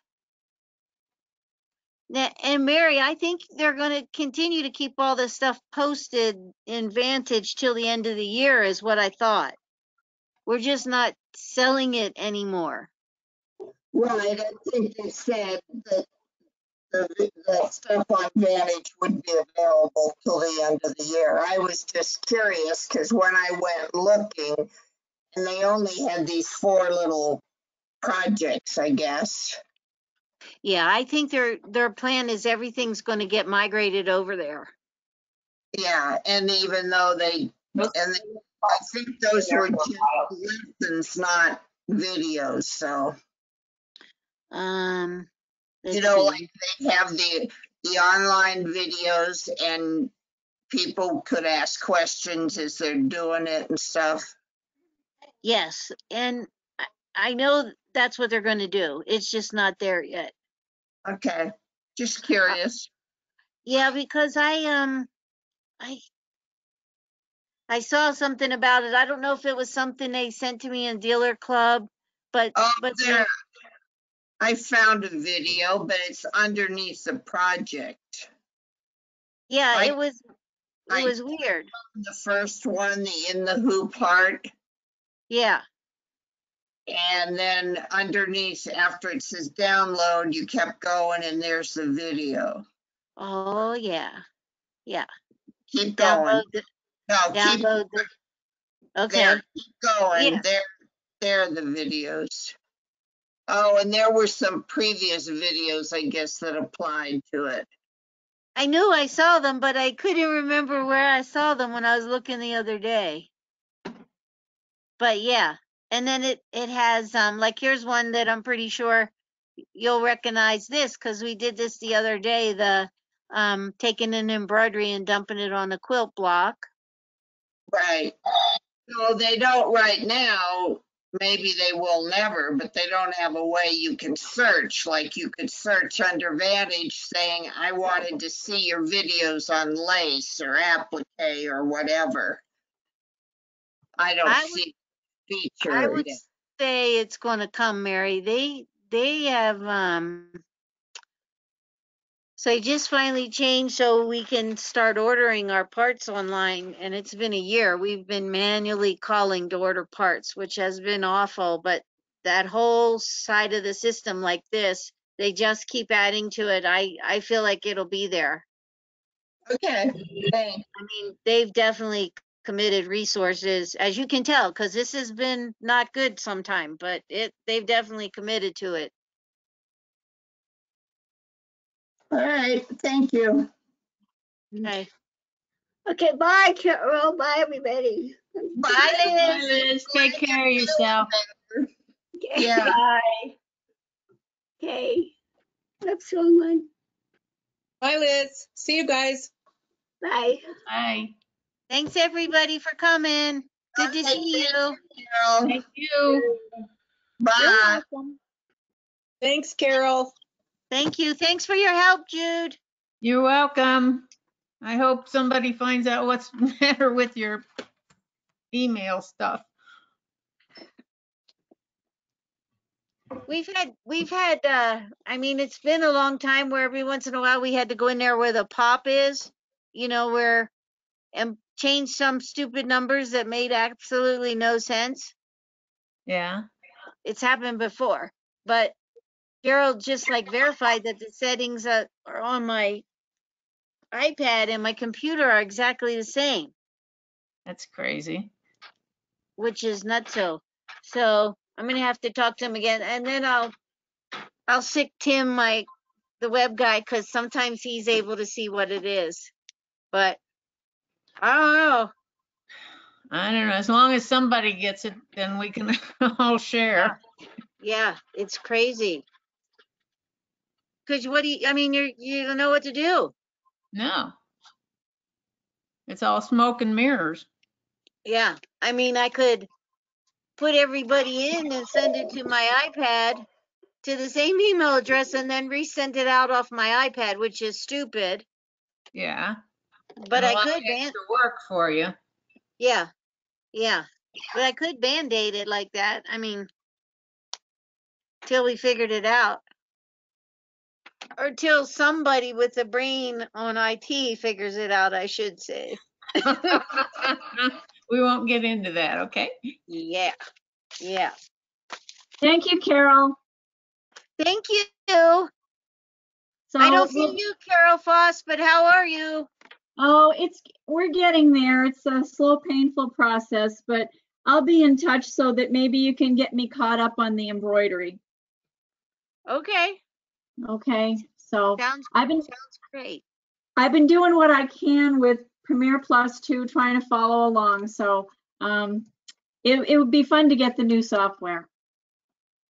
Now, and Mary, I think they're going to continue to keep all this stuff posted in Vantage till the end of the year is what I thought. We're just not selling it anymore. Right, I think they said that the stuff on Vantage would be available till the end of the year. I was just curious because when I went looking, and they only had these 4 little projects, I guess. Yeah, I think their plan is everything's going to get migrated over there. Yeah, and even though I think those were just lessons, not videos. So Let's like see. they have the online videos, and people could ask questions as they're doing it and stuff. Yes, and I know that's what they're going to do. It's just not there yet. Okay, just curious. Yeah, because I saw something about it. I don't know if it was something they sent to me in Dealer Club, but There, I found a video, but it's underneath the project. yeah, Like, it was weird. The first one, the in the who part. Yeah. And then underneath, after it says download, you kept going and there's the video. Oh yeah. Yeah. Keep going. Download the, okay. There, keep going. Yeah. There are the videos. Oh, and there were some previous videos, I guess, that applied to it. I knew I saw them, but I couldn't remember where I saw them when I was looking the other day. But yeah, And then it has, like here's one that I'm pretty sure you'll recognize this because we did this the other day, the taking an embroidery and dumping it on a quilt block. Right. So they don't right now, maybe they will never, but they don't have a way you can search, like you could search under Vantage saying, I wanted to see your videos on lace or applique or whatever. I don't I would see I feature would yet. say it's going to come, Mary. They have so they just finally changed so we can start ordering our parts online, and it's been a year. We've been manually calling to order parts, which has been awful, but that whole side of the system like this, they just keep adding to it. I feel like it'll be there. Okay, thanks. I mean, they've definitely committed resources, as you can tell, because this has been not good sometime, but they've definitely committed to it. All right, thank you. Okay. Okay, bye, Carol. Bye, everybody. Bye, Bye, Liz. Liz. Take care of yourself. Okay. Yeah. Bye. Okay. That's so much. Bye, Liz. See you guys. Bye. Bye. Thanks everybody for coming. Good to Okay, see you. Carol. Thank you. You're Bye. welcome. Thanks, Carol. Thank you. Thanks for your help, Jude. You're welcome. I hope somebody finds out what's the matter with your email stuff. We've had I mean it's been a long time where every once in a while we had to go in there where the pop is, where and change some stupid numbers that made absolutely no sense. Yeah. It's happened before. But Gerald just like verified that the settings that are on my iPad and my computer are exactly the same, That's crazy. which is nutso. So I'm gonna have to talk to him again, and then I'll sick Tim, the web guy, because sometimes he's able to see what it is. But I don't know. I don't know. As long as somebody gets it, then we can all share. Yeah, it's crazy. Cause I mean, you don't know what to do. No. It's all smoke and mirrors. Yeah, I mean, I could put everybody in and send it to my iPad to the same email address and then resend it out off my iPad, which is stupid. Yeah. But And a I lot of could extra work for you. yeah, yeah. But I could band-aid it like that. I mean, till we figured it out. Or till somebody with a brain on IT figures it out, I should say. We won't get into that, okay? Yeah, yeah. Thank you, Carol. Thank you. So, I don't see you, Carol Foss, but how are you? oh, we're getting there. It's a slow, painful process, but I'll be in touch so that maybe you can get me caught up on the embroidery. Okay. Okay, so Sounds I've been great. doing what I can with Premiere Plus 2, trying to follow along. So it would be fun to get the new software.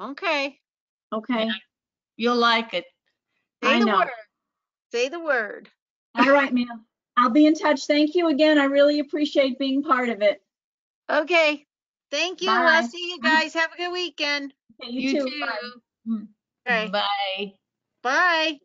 Okay. Okay, You'll like it. Say I the know. word. Say the word. All right, ma'am. I'll be in touch. Thank you again. I really appreciate being part of it. Okay. Thank you. I'll Bye. see you guys. Have a good weekend. Okay, You you too. Bye. too. Okay. Bye. Bye.